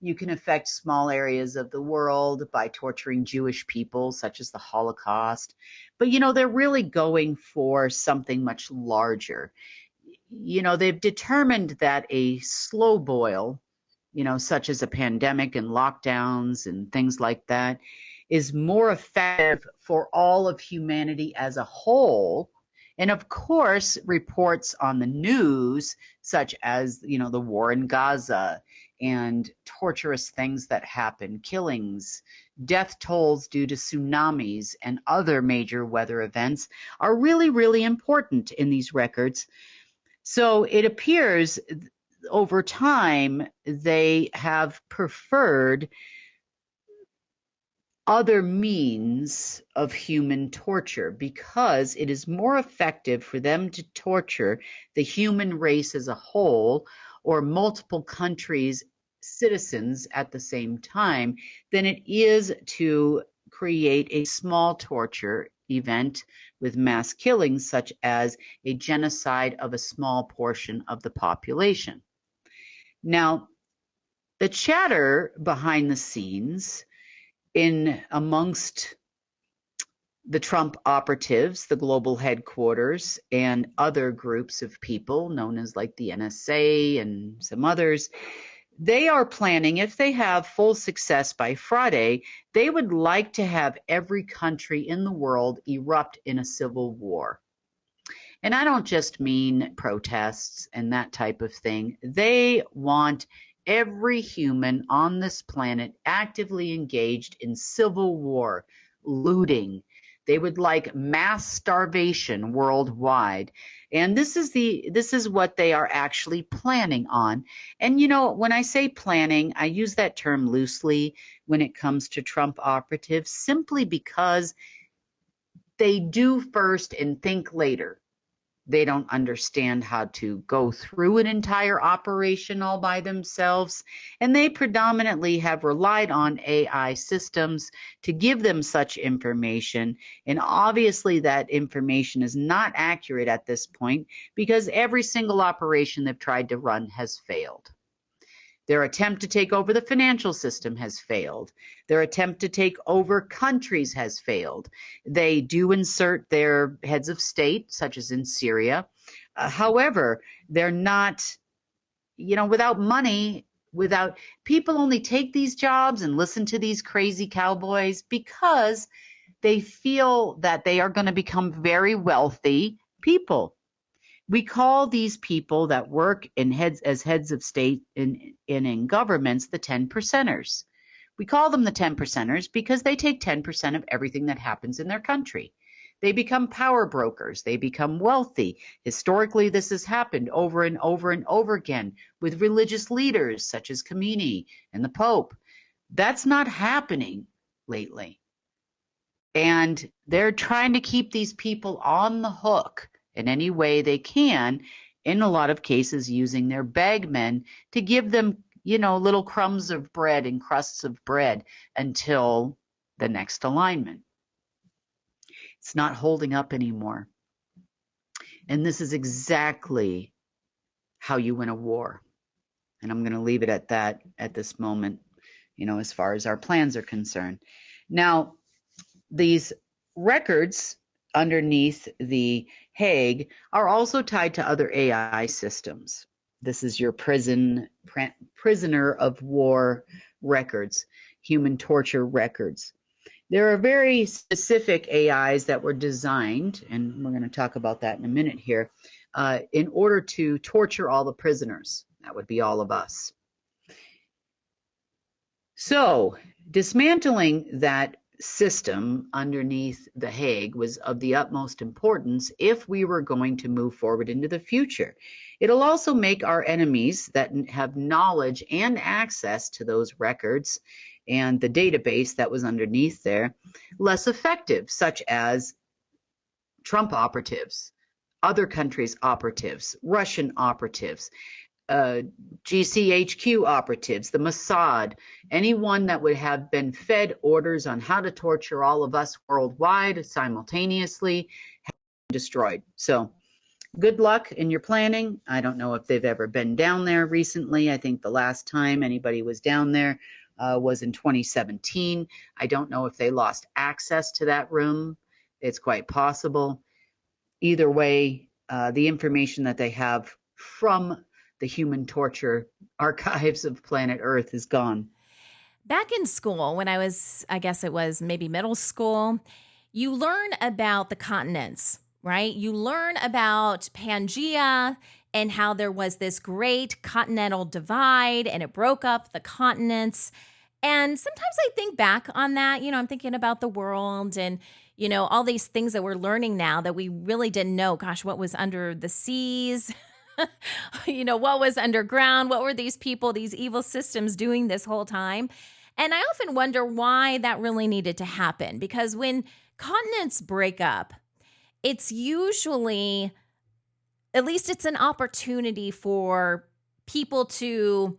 You can affect small areas of the world by torturing Jewish people, such as the Holocaust. But, they're really going for something much larger. They've determined that a slow boil, such as a pandemic and lockdowns and things like that, is more effective for all of humanity as a whole. And of course, reports on the news, such as, the war in Gaza and torturous things that happen, killings, death tolls due to tsunamis and other major weather events, are really, really important in these records. So it appears over time they have preferred other means of human torture because it is more effective for them to torture the human race as a whole or multiple countries' citizens at the same time than it is to create a small torture event with mass killings, such as a genocide of a small portion of the population. Now, the chatter behind the scenes in amongst the Trump operatives, the global headquarters, and other groups of people known as like the NSA and some others, they are planning, if they have full success by Friday, they would like to have every country in the world erupt in a civil war. And I don't just mean protests and that type of thing. They want every human on this planet actively engaged in civil war, looting. They would like mass starvation worldwide. And this is what they are actually planning on. And you know, when I say planning, I use that term loosely when it comes to Trump operatives, simply because they do first and think later. They don't understand how to go through an entire operation all by themselves, and they predominantly have relied on AI systems to give them such information, and obviously that information is not accurate at this point because every single operation they've tried to run has failed. Their attempt to take over the financial system has failed. Their attempt to take over countries has failed. They do insert their heads of state, such as in Syria. However, they're not, without money, without people only take these jobs and listen to these crazy cowboys because they feel that they are going to become very wealthy people. We call these people that work as heads of state in governments the 10 percenters. We call them the 10 percenters because they take 10% of everything that happens in their country. They become power brokers. They become wealthy. Historically, this has happened over and over and over again with religious leaders such as Khomeini and the Pope. That's not happening lately. And they're trying to keep these people on the hook in any way they can, in a lot of cases using their bagmen to give them, little crumbs of bread and crusts of bread until the next alignment. It's not holding up anymore. And this is exactly how you win a war. And I'm going to leave it at that at this moment, as far as our plans are concerned. Now, these records underneath the Hague are also tied to other AI systems. This is your prisoner of war records, human torture records. There are very specific AIs that were designed, and we're going to talk about that in a minute here, in order to torture all the prisoners. That would be all of us. So, dismantling that system underneath the Hague was of the utmost importance if we were going to move forward into the future. It'll also make our enemies that have knowledge and access to those records and the database that was underneath there less effective, such as Trump operatives, other countries' operatives, Russian operatives, GCHQ operatives, the Mossad, anyone that would have been fed orders on how to torture all of us worldwide simultaneously have been destroyed. So good luck in your planning. I don't know if they've ever been down there recently. I think the last time anybody was down there was in 2017. I don't know if they lost access to that room. It's quite possible. Either way, the information that they have from the human torture archives of planet Earth is gone. Back in school, when I guess it was maybe middle school, you learn about the continents, right? You learn about Pangea and how there was this great continental divide and it broke up the continents. And sometimes I think back on that, I'm thinking about the world and, all these things that we're learning now that we really didn't know. Gosh, what was under the seas? What was underground? What were these people, these evil systems doing this whole time? And I often wonder why that really needed to happen. Because when continents break up, it's usually, at least it's an opportunity for people to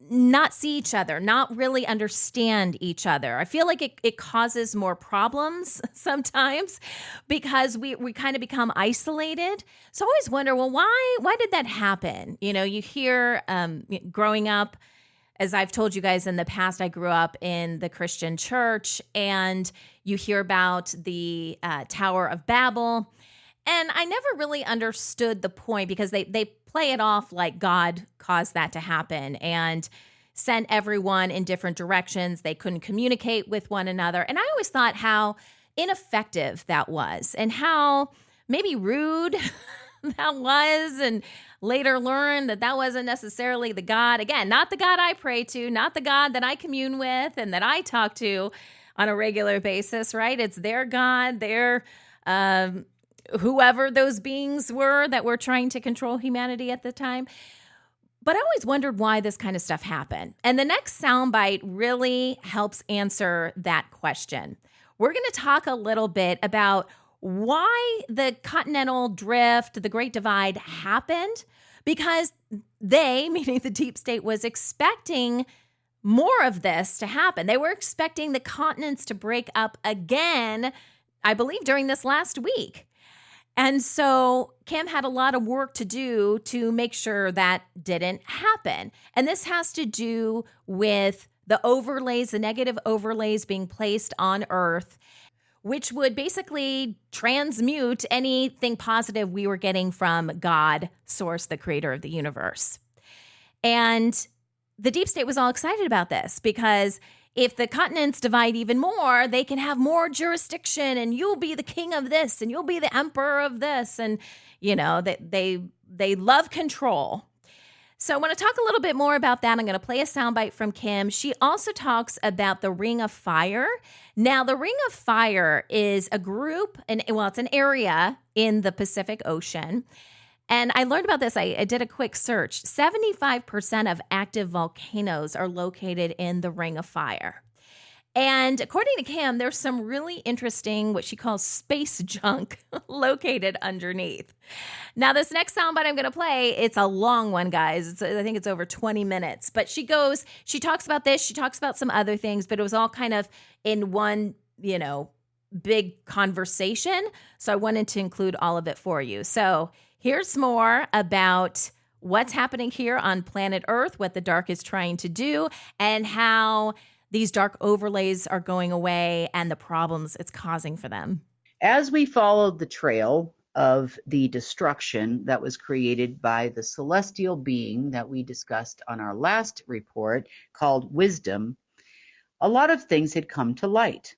not see each other, not really understand each other. I feel like it causes more problems sometimes because we kind of become isolated. So I always wonder, well, why did that happen? You hear growing up, as I've told you guys in the past, I grew up in the Christian church, and you hear about the Tower of Babel. And I never really understood the point, because they play it off like God caused that to happen and sent everyone in different directions. They couldn't communicate with one another. And I always thought how ineffective that was, and how maybe rude that was, and later learned that that wasn't necessarily the God. Again, not the God I pray to, not the God that I commune with and that I talk to on a regular basis, right? It's their God, their whoever those beings were that were trying to control humanity at the time. But I always wondered why this kind of stuff happened. And the next soundbite really helps answer that question. We're going to talk a little bit about why the continental drift, the Great Divide, happened, because they, meaning the deep state, was expecting more of this to happen. They were expecting the continents to break up again, I believe, during this last week. And so Kim had a lot of work to do to make sure that didn't happen. And this has to do with the overlays, the negative overlays being placed on Earth, which would basically transmute anything positive we were getting from God, source, the creator of the universe. And the deep state was all excited about this, because if the continents divide even more, they can have more jurisdiction, and you'll be the king of this, and you'll be the emperor of this. And, you know, they love control. So I want to talk a little bit more about that. I'm going to play a soundbite from Kim. She also talks about the Ring of Fire. Now, the Ring of Fire is a group, it's an area in the Pacific Ocean. And I learned about this. I did a quick search. 75% of active volcanoes are located in the Ring of Fire. And according to Kim, there's some really interesting, what she calls space junk, located underneath. Now, this next soundbite I'm going to play, it's a long one, guys. I think it's over 20 minutes. But she talks about this. She talks about some other things, but it was all kind of in one, big conversation. So I wanted to include all of it for you. So here's more about what's happening here on planet Earth, what the dark is trying to do, and how these dark overlays are going away and the problems it's causing for them. As we followed the trail of the destruction that was created by the celestial being that we discussed on our last report called Wisdom, a lot of things had come to light.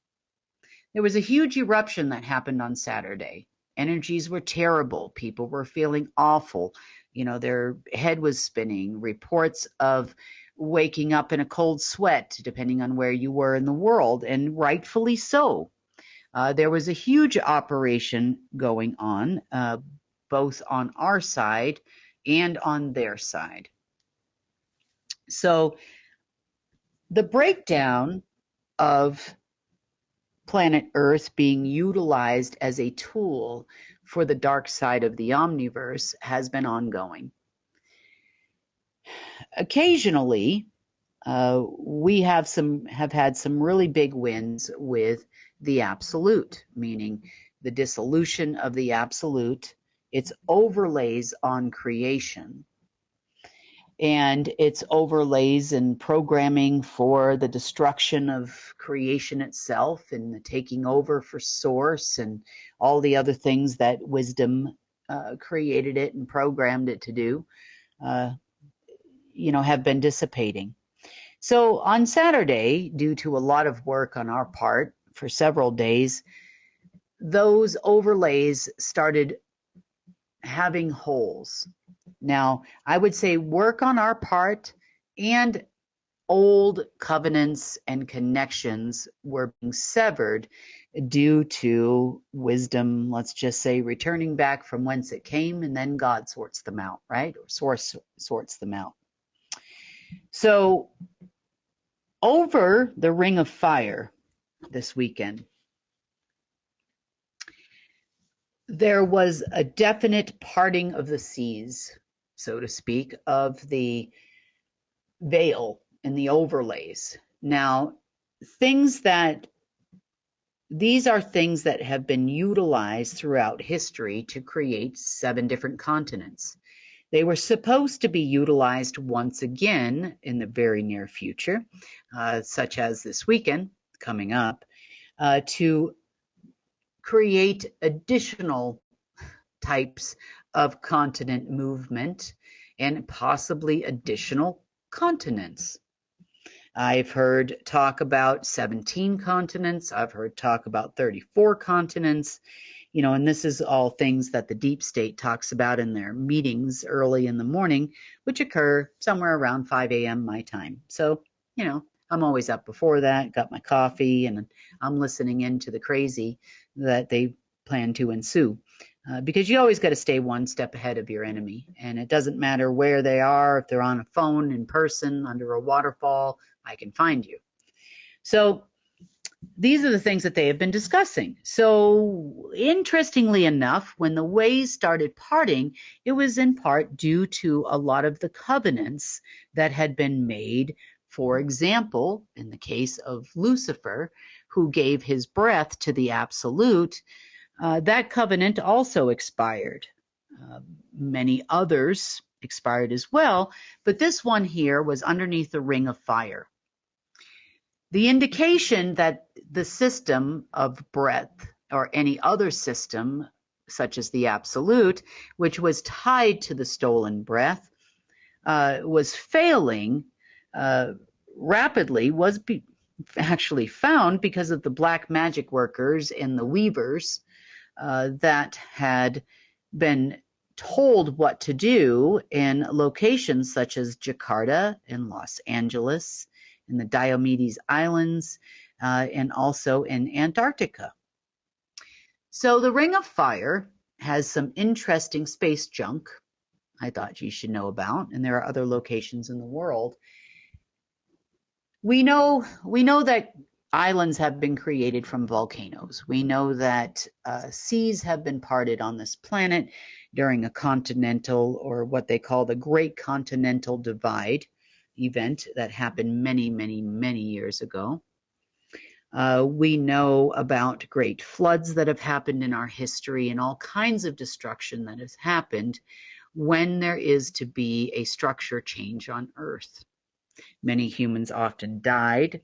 There was a huge eruption that happened on Saturday. Energies were terrible. People were feeling awful. Their head was spinning. Reports of waking up in a cold sweat, depending on where you were in the world, and rightfully so. There was a huge operation going on, both on our side and on their side. So the breakdown of planet Earth being utilized as a tool for the dark side of the omniverse has been ongoing. Occasionally, we have had some really big wins with the absolute, meaning the dissolution of the absolute, its overlays on creation, and its overlays and programming for the destruction of creation itself and the taking over for source and all the other things that wisdom created it and programmed it to do, have been dissipating. So on Saturday, due to a lot of work on our part for several days, those overlays started having holes. Now, I would say work on our part and old covenants and connections were being severed due to wisdom, let's just say, returning back from whence it came, and then God sorts them out, right? Or source sorts them out. So over the Ring of Fire this weekend, there was a definite parting of the seas, so to speak, of the veil and the overlays. Now, these are things that have been utilized throughout history to create 7 different continents. They were supposed to be utilized once again in the very near future, such as this weekend coming up, to create additional types of continent movement and possibly additional continents. I've heard talk about 17 continents. I've heard talk about 34 continents. And this is all things that the deep state talks about in their meetings early in the morning, which occur somewhere around 5 a.m. my time. So, I'm always up before that, got my coffee, and I'm listening into the crazy that they plan to ensue. Because you always got to stay one step ahead of your enemy. And it doesn't matter where they are, if they're on a phone, in person, under a waterfall, I can find you. So these are the things that they have been discussing. So interestingly enough, when the ways started parting, it was in part due to a lot of the covenants that had been made. For example, in the case of Lucifer, who gave his breath to the absolute, that covenant also expired. Many others expired as well, but this one here was underneath the ring of fire. The indication that the system of breath or any other system, such as the absolute, which was tied to the stolen breath, was failing rapidly, was actually found because of the black magic workers and the weavers that had been told what to do in locations such as Jakarta and Los Angeles, in the Diomedes Islands, and also in Antarctica. So the Ring of Fire has some interesting space junk I thought you should know about, and there are other locations in the world. We know that islands have been created from volcanoes. We know that seas have been parted on this planet during a continental, or what they call the Great Continental Divide event that happened many, many, many years ago. We know about great floods that have happened in our history and all kinds of destruction that has happened when there is to be a structure change on Earth. Many humans often died.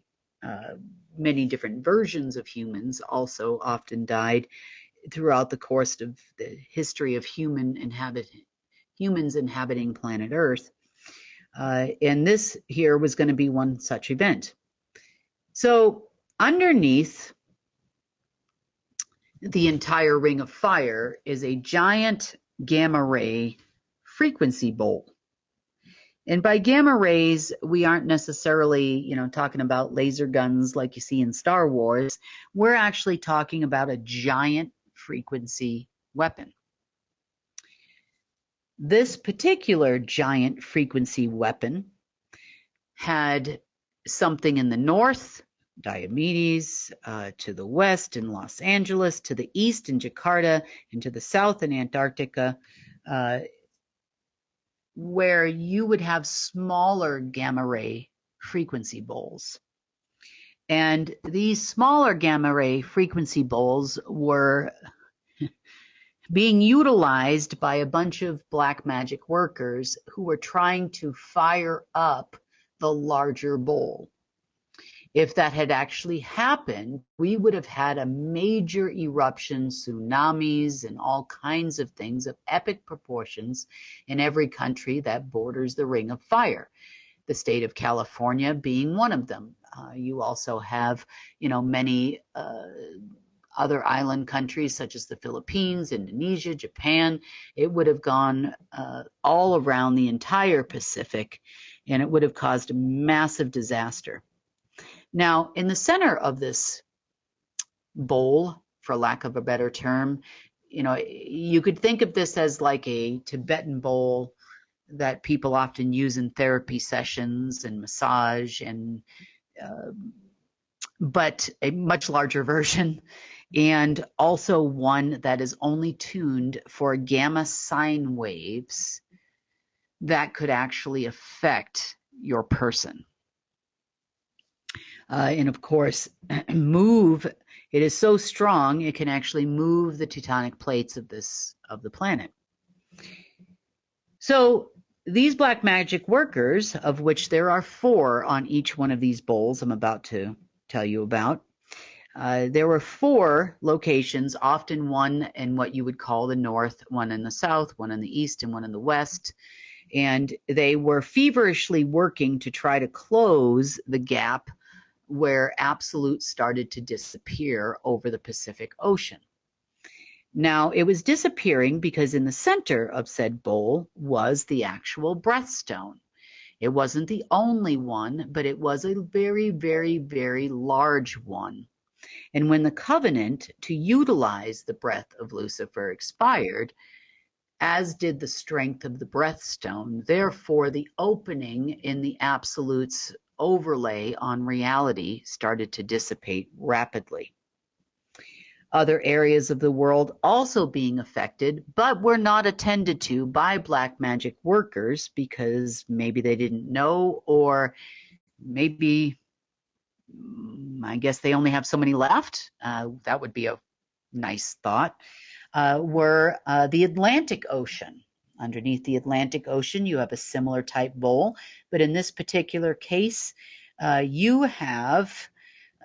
Many different versions of humans also often died throughout the course of the history of humans inhabiting planet Earth. And this here was going to be one such event. So underneath the entire Ring of Fire is a giant gamma ray frequency bowl. And by gamma rays, we aren't necessarily, talking about laser guns like you see in Star Wars. We're actually talking about a giant frequency weapon. This particular giant frequency weapon had something in the north, Diomedes, to the west in Los Angeles, to the east in Jakarta, and to the south in Antarctica, where you would have smaller gamma ray frequency bowls. And these smaller gamma ray frequency bowls were being utilized by a bunch of black magic workers who were trying to fire up the larger bowl. If that had actually happened, we would have had a major eruption, tsunamis, and all kinds of things of epic proportions in every country that borders the Ring of Fire, the state of California being one of them. You also have, many other island countries such as the Philippines, Indonesia, Japan. It would have gone all around the entire Pacific, and it would have caused a massive disaster. Now, in the center of this bowl, for lack of a better term, you could think of this as like a Tibetan bowl that people often use in therapy sessions and massage, and but a much larger version, and also one that is only tuned for gamma sine waves that could actually affect your person. And of course, it is so strong, it can actually move the tectonic plates of the planet. So these black magic workers, of which there are 4 on each one of these bowls I'm about to tell you about, there were 4 locations, often one in what you would call the north, one in the south, one in the east, and one in the west. And they were feverishly working to try to close the gap where absolute started to disappear over the Pacific Ocean. Now, it was disappearing because in the center of said bowl was the actual breathstone. It wasn't the only one, but it was a very, very, very large one. And when the covenant to utilize the breath of Lucifer expired, as did the strength of the breathstone, therefore the opening in the absolute's overlay on reality started to dissipate rapidly. Other areas of the world also being affected, but were not attended to by black magic workers because maybe they didn't know, or maybe, I guess they only have so many left. That would be a nice thought. Were the Atlantic Ocean. Underneath the Atlantic Ocean, you have a similar type bowl, but in this particular case, you have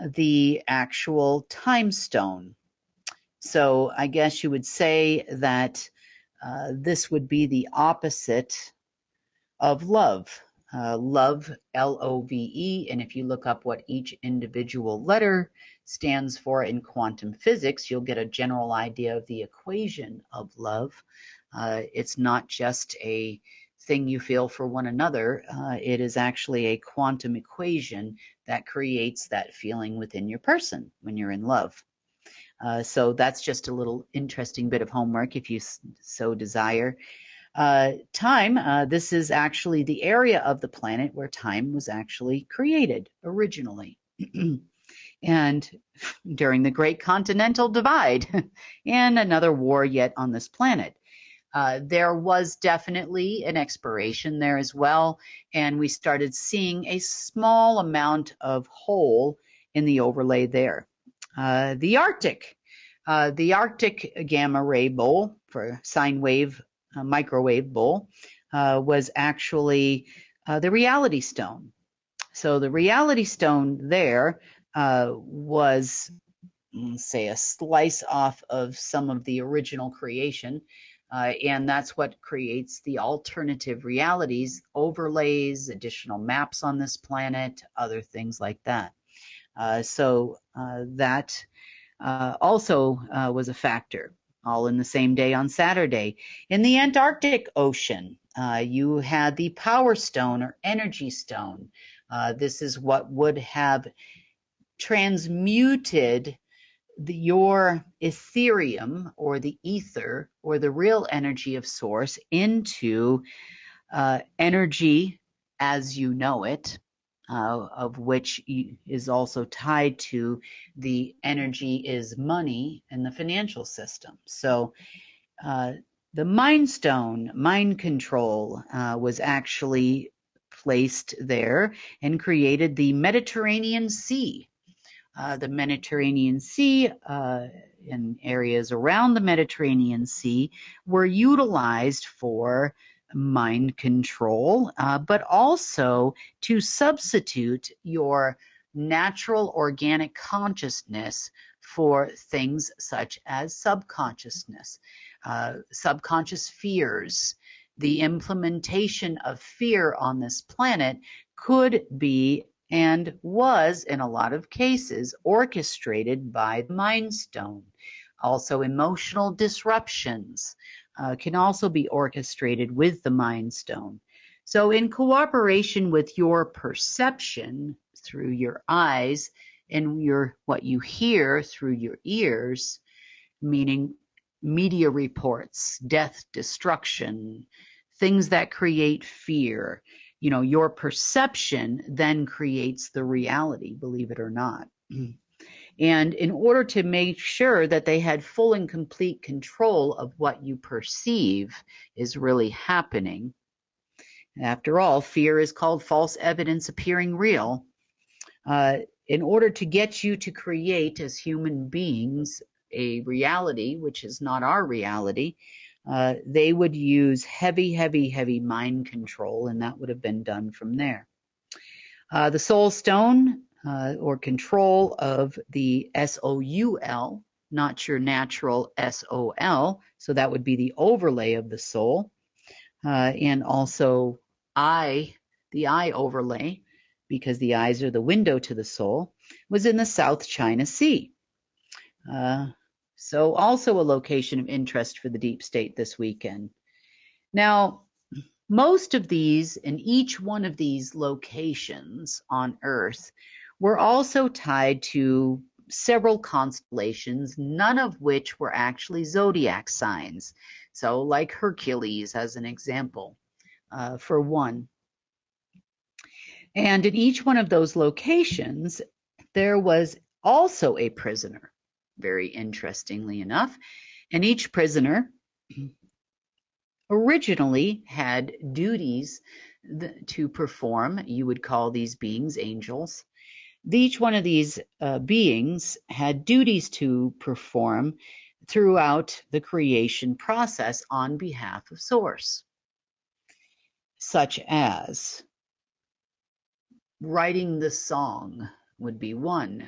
the actual time stone. So I guess you would say that this would be the opposite of love. Love, L-O-V-E, and if you look up what each individual letter stands for in quantum physics, you'll get a general idea of the equation of love. It's not just a thing you feel for one another. It is actually a quantum equation that creates that feeling within your person when you're in love. So that's just a little interesting bit of homework if you so desire. Time, this is actually the area of the planet where time was actually created originally. And during the Great Continental Divide and another war yet on this planet. There was definitely an expiration there as well, and we started seeing a small amount of hole in the overlay there. The Arctic gamma ray bowl for sine wave microwave bowl was actually the reality stone. So the reality stone there was, let's say, a slice off of some of the original creation, and that's what creates the alternative realities, overlays, additional maps on this planet, other things like that. So that also was a factor, all in the same day on Saturday. In the Antarctic Ocean, you had the power stone or energy stone. This is what would have transmuted your Ethereum or the ether or the real energy of source into energy as you know it, of which is also tied to the energy is money in the financial system. So the Mind Stone, mind control, was actually placed there and created the Mediterranean Sea. The Mediterranean Sea and areas around the Mediterranean Sea were utilized for mind control, but also to substitute your natural organic consciousness for things such as subconsciousness, subconscious fears. The implementation of fear on this planet could be and was, in a lot of cases, orchestrated by the Mind Stone. Also, emotional disruptions can also be orchestrated with the Mind Stone. So in cooperation with your perception through your eyes and what you hear through your ears, meaning media reports, death, destruction, things that create fear, your perception then creates the reality, believe it or not. And in order to make sure that they had full and complete control of what you perceive is really happening, after all, fear is called false evidence appearing real. In order to get you to create as human beings a reality which is not our reality, they would use heavy mind control, and that would have been done from there. The soul stone, or control of the SOUL, not your natural SOL, so that would be the overlay of the soul, and also the eye overlay, because the eyes are the window to the soul, was in the South China Sea. So also a location of interest for the deep state this weekend. Now, most of these and each one of these locations on Earth were also tied to several constellations, none of which were actually zodiac signs. So like Hercules as an example, for one. And in each one of those locations, there was also a prisoner, very interestingly enough. And each prisoner originally had duties to perform. You would call these beings angels. Each one of these beings had duties to perform throughout the creation process on behalf of Source, such as writing the song would be one,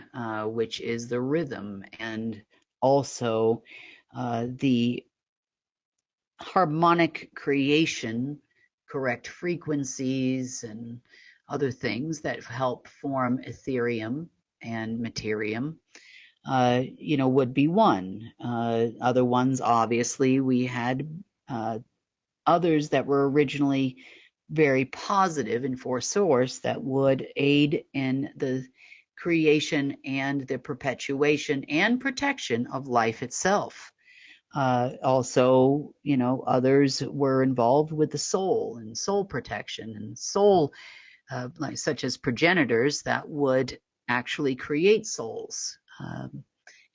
which is the rhythm, and also the harmonic creation, correct frequencies and other things that help form etherium and materium, would be one. Other ones, obviously, we had others that were originally very positive and for Source that would aid in the creation and the perpetuation and protection of life itself. Also, others were involved with the soul and soul protection and soul, such as progenitors that would actually create souls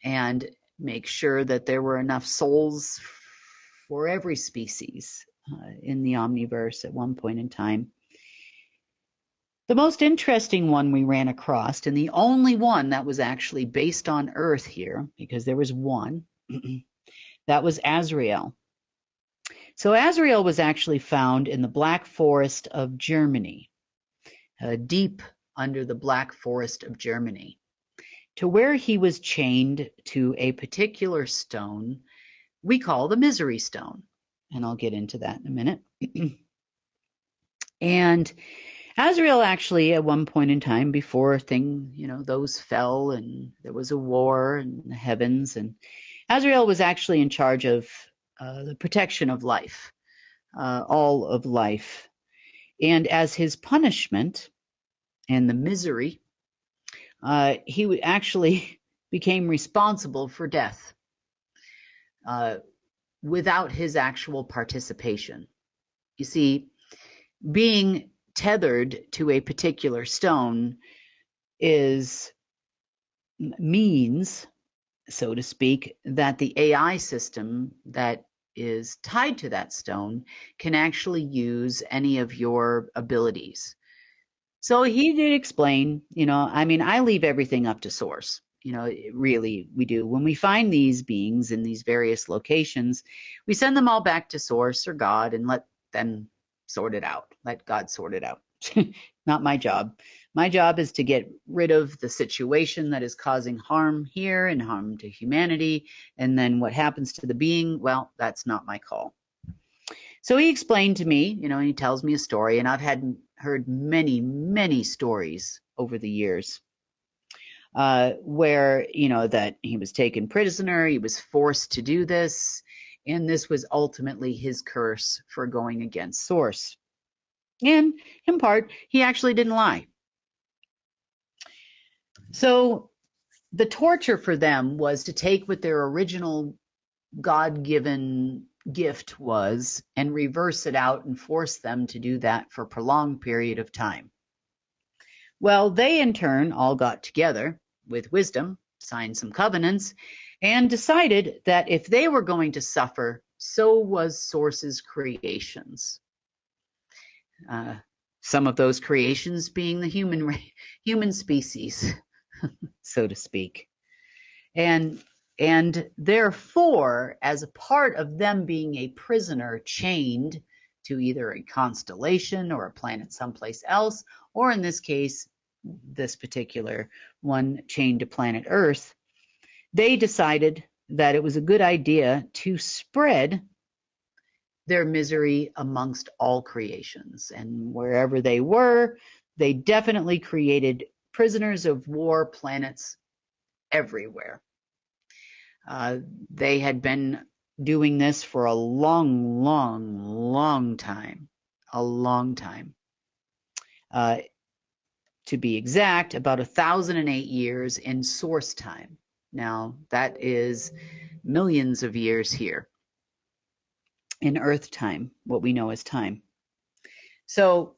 and make sure that there were enough souls for every species in the omniverse at one point in time. The most interesting one we ran across, and the only one that was actually based on Earth here, because there was one, that was Azrael. So Azrael was actually found in the Black Forest of Germany, deep under the Black Forest of Germany, to where he was chained to a particular stone we call the Misery Stone. And I'll get into that in a minute. And Azrael actually, at one point in time, before those fell and there was a war in the heavens, and Azrael was actually in charge of the protection of life, all of life. And as his punishment and the misery, he actually became responsible for death without his actual participation. You see, being tethered to a particular stone means, so to speak, that the AI system that is tied to that stone can actually use any of your abilities. So he did explain, I leave everything up to Source. Really, we do. When we find these beings in these various locations, we send them all back to Source or God and let them sort it out. Let God sort it out. Not my job. My job is to get rid of the situation that is causing harm here and harm to humanity. And then what happens to the being, well, that's not my call. So he explained to me, and he tells me a story, and I've heard many, many stories over the years where, that he was taken prisoner, he was forced to do this, and this was ultimately his curse for going against Source. And in part, he actually didn't lie. So the torture for them was to take what their original God-given gift was and reverse it out and force them to do that for a prolonged period of time. Well, they in turn all got together with wisdom, signed some covenants, and decided that if they were going to suffer, so was Source's creations. Some of those creations being the human species, so to speak. And And therefore, as a part of them being a prisoner chained to either a constellation or a planet someplace else, or in this case, this particular one chained to planet Earth, they decided that it was a good idea to spread their misery amongst all creations. And wherever they were, they definitely created prisoners of war planets everywhere. They had been doing this for a long time, a long time. To be exact, about 1,008 years in source time. Now, that is millions of years here in Earth time, what we know as time. So,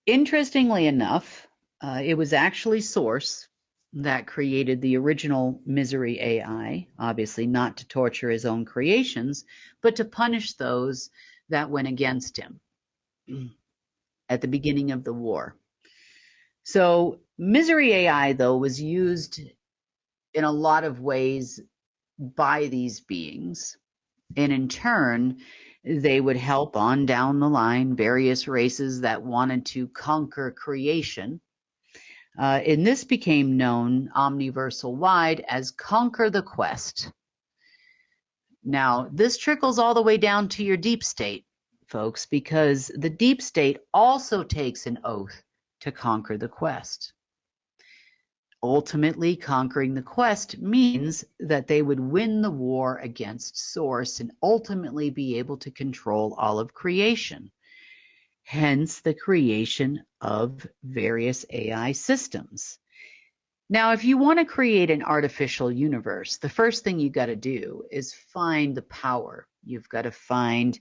interestingly enough, it was actually Source that created the original Misery AI, obviously not to torture his own creations, but to punish those that went against him at the beginning of the war. So Misery AI, though, was used in a lot of ways by these beings, and in turn, they would help on down the line various races that wanted to conquer creation. And this became known omniversal-wide as Conquer the Quest. Now, this trickles all the way down to your deep state, folks, because the deep state also takes an oath to conquer the quest. Ultimately, conquering the quest means that they would win the war against Source and ultimately be able to control all of creation. Hence the creation of various AI systems. Now, if you want to create an artificial universe, the first thing you got to do is find the power. You've got to find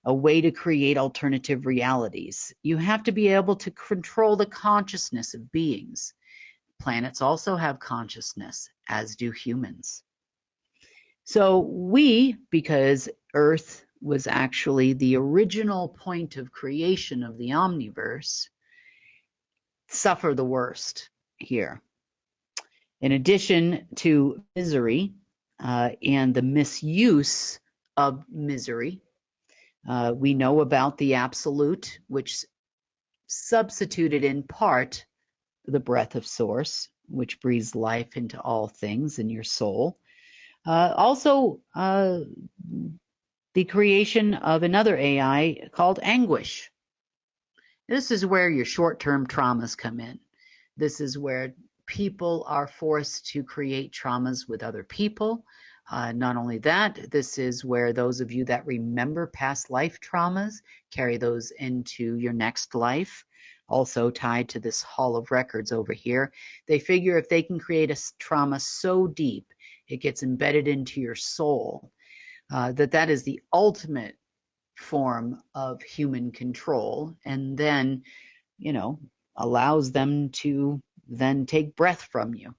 a way to create alternative realities. You have to be able to control the consciousness of beings. Planets also have consciousness, as do humans. So we, because Earth was actually the original point of creation of the omniverse, suffer the worst here. In addition to misery and the misuse of misery, we know about the absolute, which substituted in part the breath of Source, which breathes life into all things in your soul. Also, the creation of another AI called Anguish. This is where your short-term traumas come in. This is where people are forced to create traumas with other people. Not only that, this is where those of you that remember past life traumas carry those into your next life. Also tied to this hall of records over here. They figure if they can create a trauma so deep, it gets embedded into your soul, that is the ultimate form of human control, and then, allows them to then take breath from you.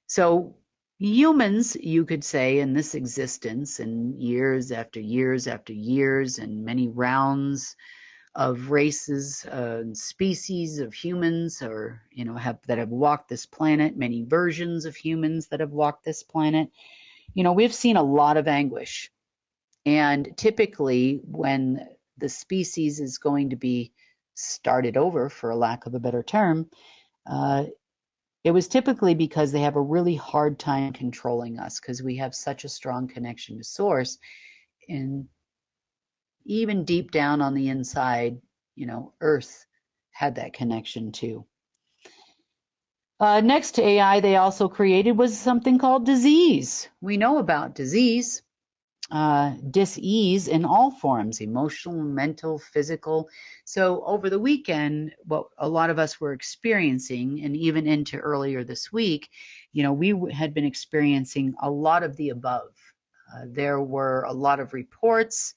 So humans, you could say, in this existence, and years after years after years, and many rounds of races and species of humans, or that have walked this planet, many versions of humans that have walked this planet, we've seen a lot of anguish. And typically when the species is going to be started over, for a lack of a better term, it was typically because they have a really hard time controlling us, because we have such a strong connection to Source. And even deep down on the inside, Earth had that connection too. Next to AI they also created was something called disease. We know about disease, dis-ease in all forms, emotional, mental, physical. So over the weekend, what a lot of us were experiencing, and even into earlier this week, we had been experiencing a lot of the above. There were a lot of reports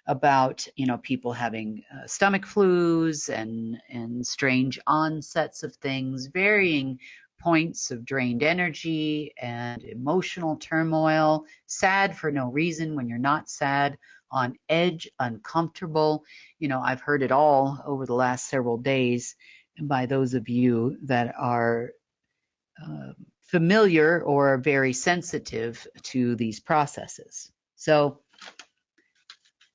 about people having stomach flus and strange onsets of things, varying points of drained energy and emotional turmoil, sad for no reason when you're not sad, on edge, uncomfortable. I've heard it all over the last several days by those of you that are familiar or very sensitive to these processes. So,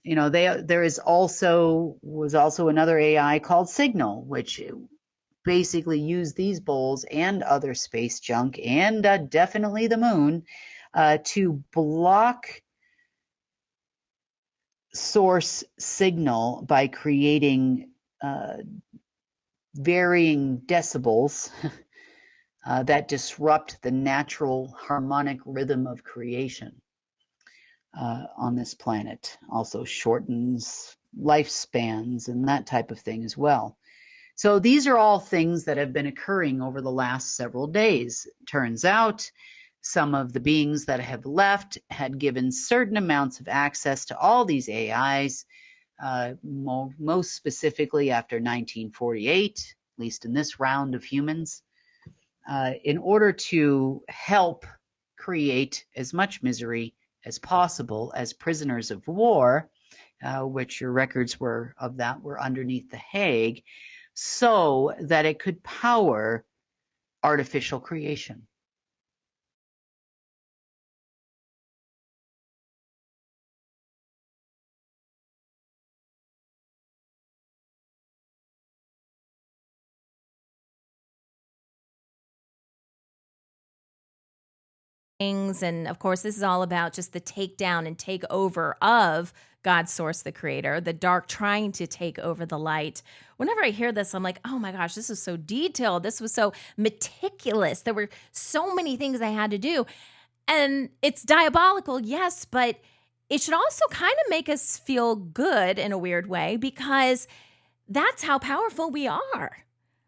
there was also another AI called Signal, which basically used these bowls and other space junk and definitely the moon to block source signal by creating varying decibels that disrupt the natural harmonic rhythm of creation on this planet. Also shortens lifespans and that type of thing as well. So these are all things that have been occurring over the last several days. Turns out some of the beings that have left had given certain amounts of access to all these AIs, most specifically after 1948, at least in this round of humans, in order to help create as much misery as possible as prisoners of war, which your records were underneath the Hague, so that it could power artificial creation. And of course, this is all about just the takedown and takeover of God's source, the creator, the dark trying to take over the light. Whenever I hear this, I'm like, oh my gosh, this is so detailed. This was so meticulous. There were so many things I had to do. And it's diabolical, yes, but it should also kind of make us feel good in a weird way, because that's how powerful we are.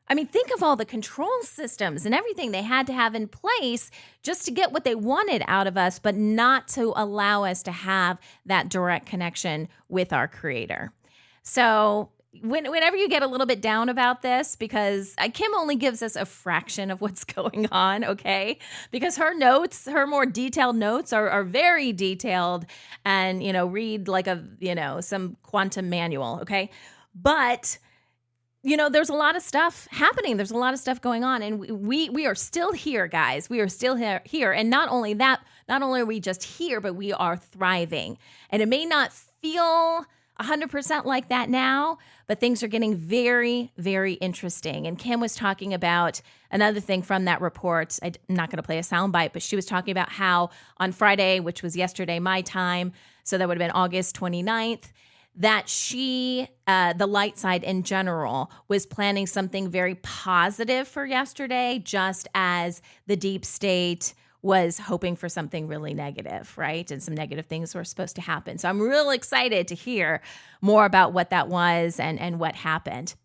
I mean, think of all the control systems and everything they had to have in place just to get what they wanted out of us, but not to allow us to have that direct connection with our creator. So whenever you get a little bit down about this, because Kim only gives us a fraction of what's going on, okay? Because her notes, her more detailed notes are very detailed and, read like some quantum manual, okay? But there's a lot of stuff happening. There's a lot of stuff going on. And we are still here, guys. We are still here. And not only that, not only are we just here, but we are thriving. And it may not feel 100% like that now, but things are getting very, very interesting. And Kim was talking about another thing from that report. I'm not going to play a soundbite, but she was talking about how on Friday, which was yesterday, my time, so that would have been August 29th, that she, the light side in general, was planning something very positive for yesterday, just as the deep state was hoping for something really negative, right? And some negative things were supposed to happen. So I'm real excited to hear more about what that was and what happened.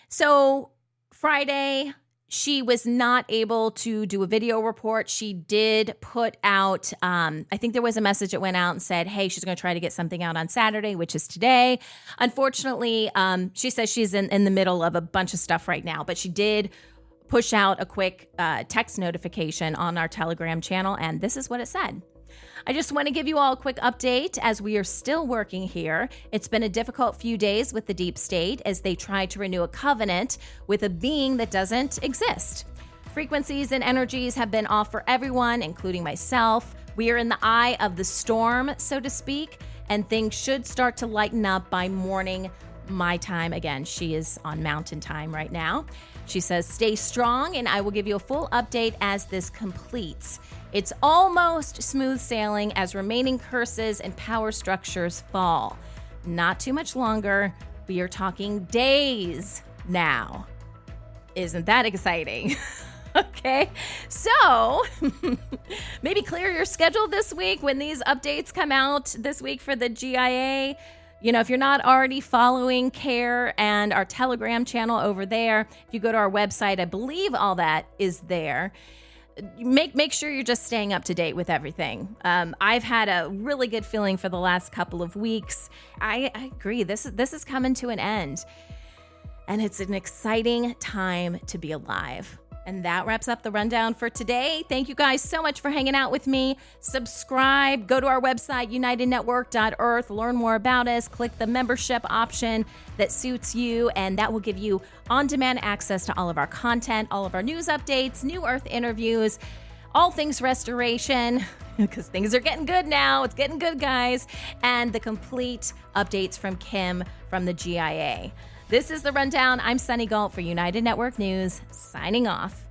So Friday, she was not able to do a video report. She did put out, I think there was a message that went out and said, hey, she's going to try to get something out on Saturday, which is today. Unfortunately, she says she's in the middle of a bunch of stuff right now, but she did push out a quick text notification on our Telegram channel, and this is what it said. I just want to give you all a quick update as we are still working here. It's been a difficult few days with the deep state as they try to renew a covenant with a being that doesn't exist. Frequencies and energies have been off for everyone, including myself. We are in the eye of the storm, so to speak, and things should start to lighten up by morning my time. Again, she is on mountain time right now. She says, stay strong, and I will give you a full update as this completes. It's almost smooth sailing as remaining curses and power structures fall. Not too much longer. We are talking days now. Isn't that exciting? Okay, so maybe clear your schedule this week when these updates come out this week for the GIA. If you're not already following CARE and our Telegram channel over there, if you go to our website, I believe all that is there. Make sure you're just staying up to date with everything. I've had a really good feeling for the last couple of weeks. I agree. This is coming to an end, and it's an exciting time to be alive. And that wraps up the rundown for today. Thank you guys so much for hanging out with me. Subscribe, go to our website, unitednetwork.earth, learn more about us, click the membership option that suits you, and that will give you on-demand access to all of our content, all of our news updates, New Earth interviews, all things restoration, because things are getting good now. It's getting good, guys. And the complete updates from Kim from the GIA. This is The Rundown. I'm Sunny Galt for United Network News, signing off.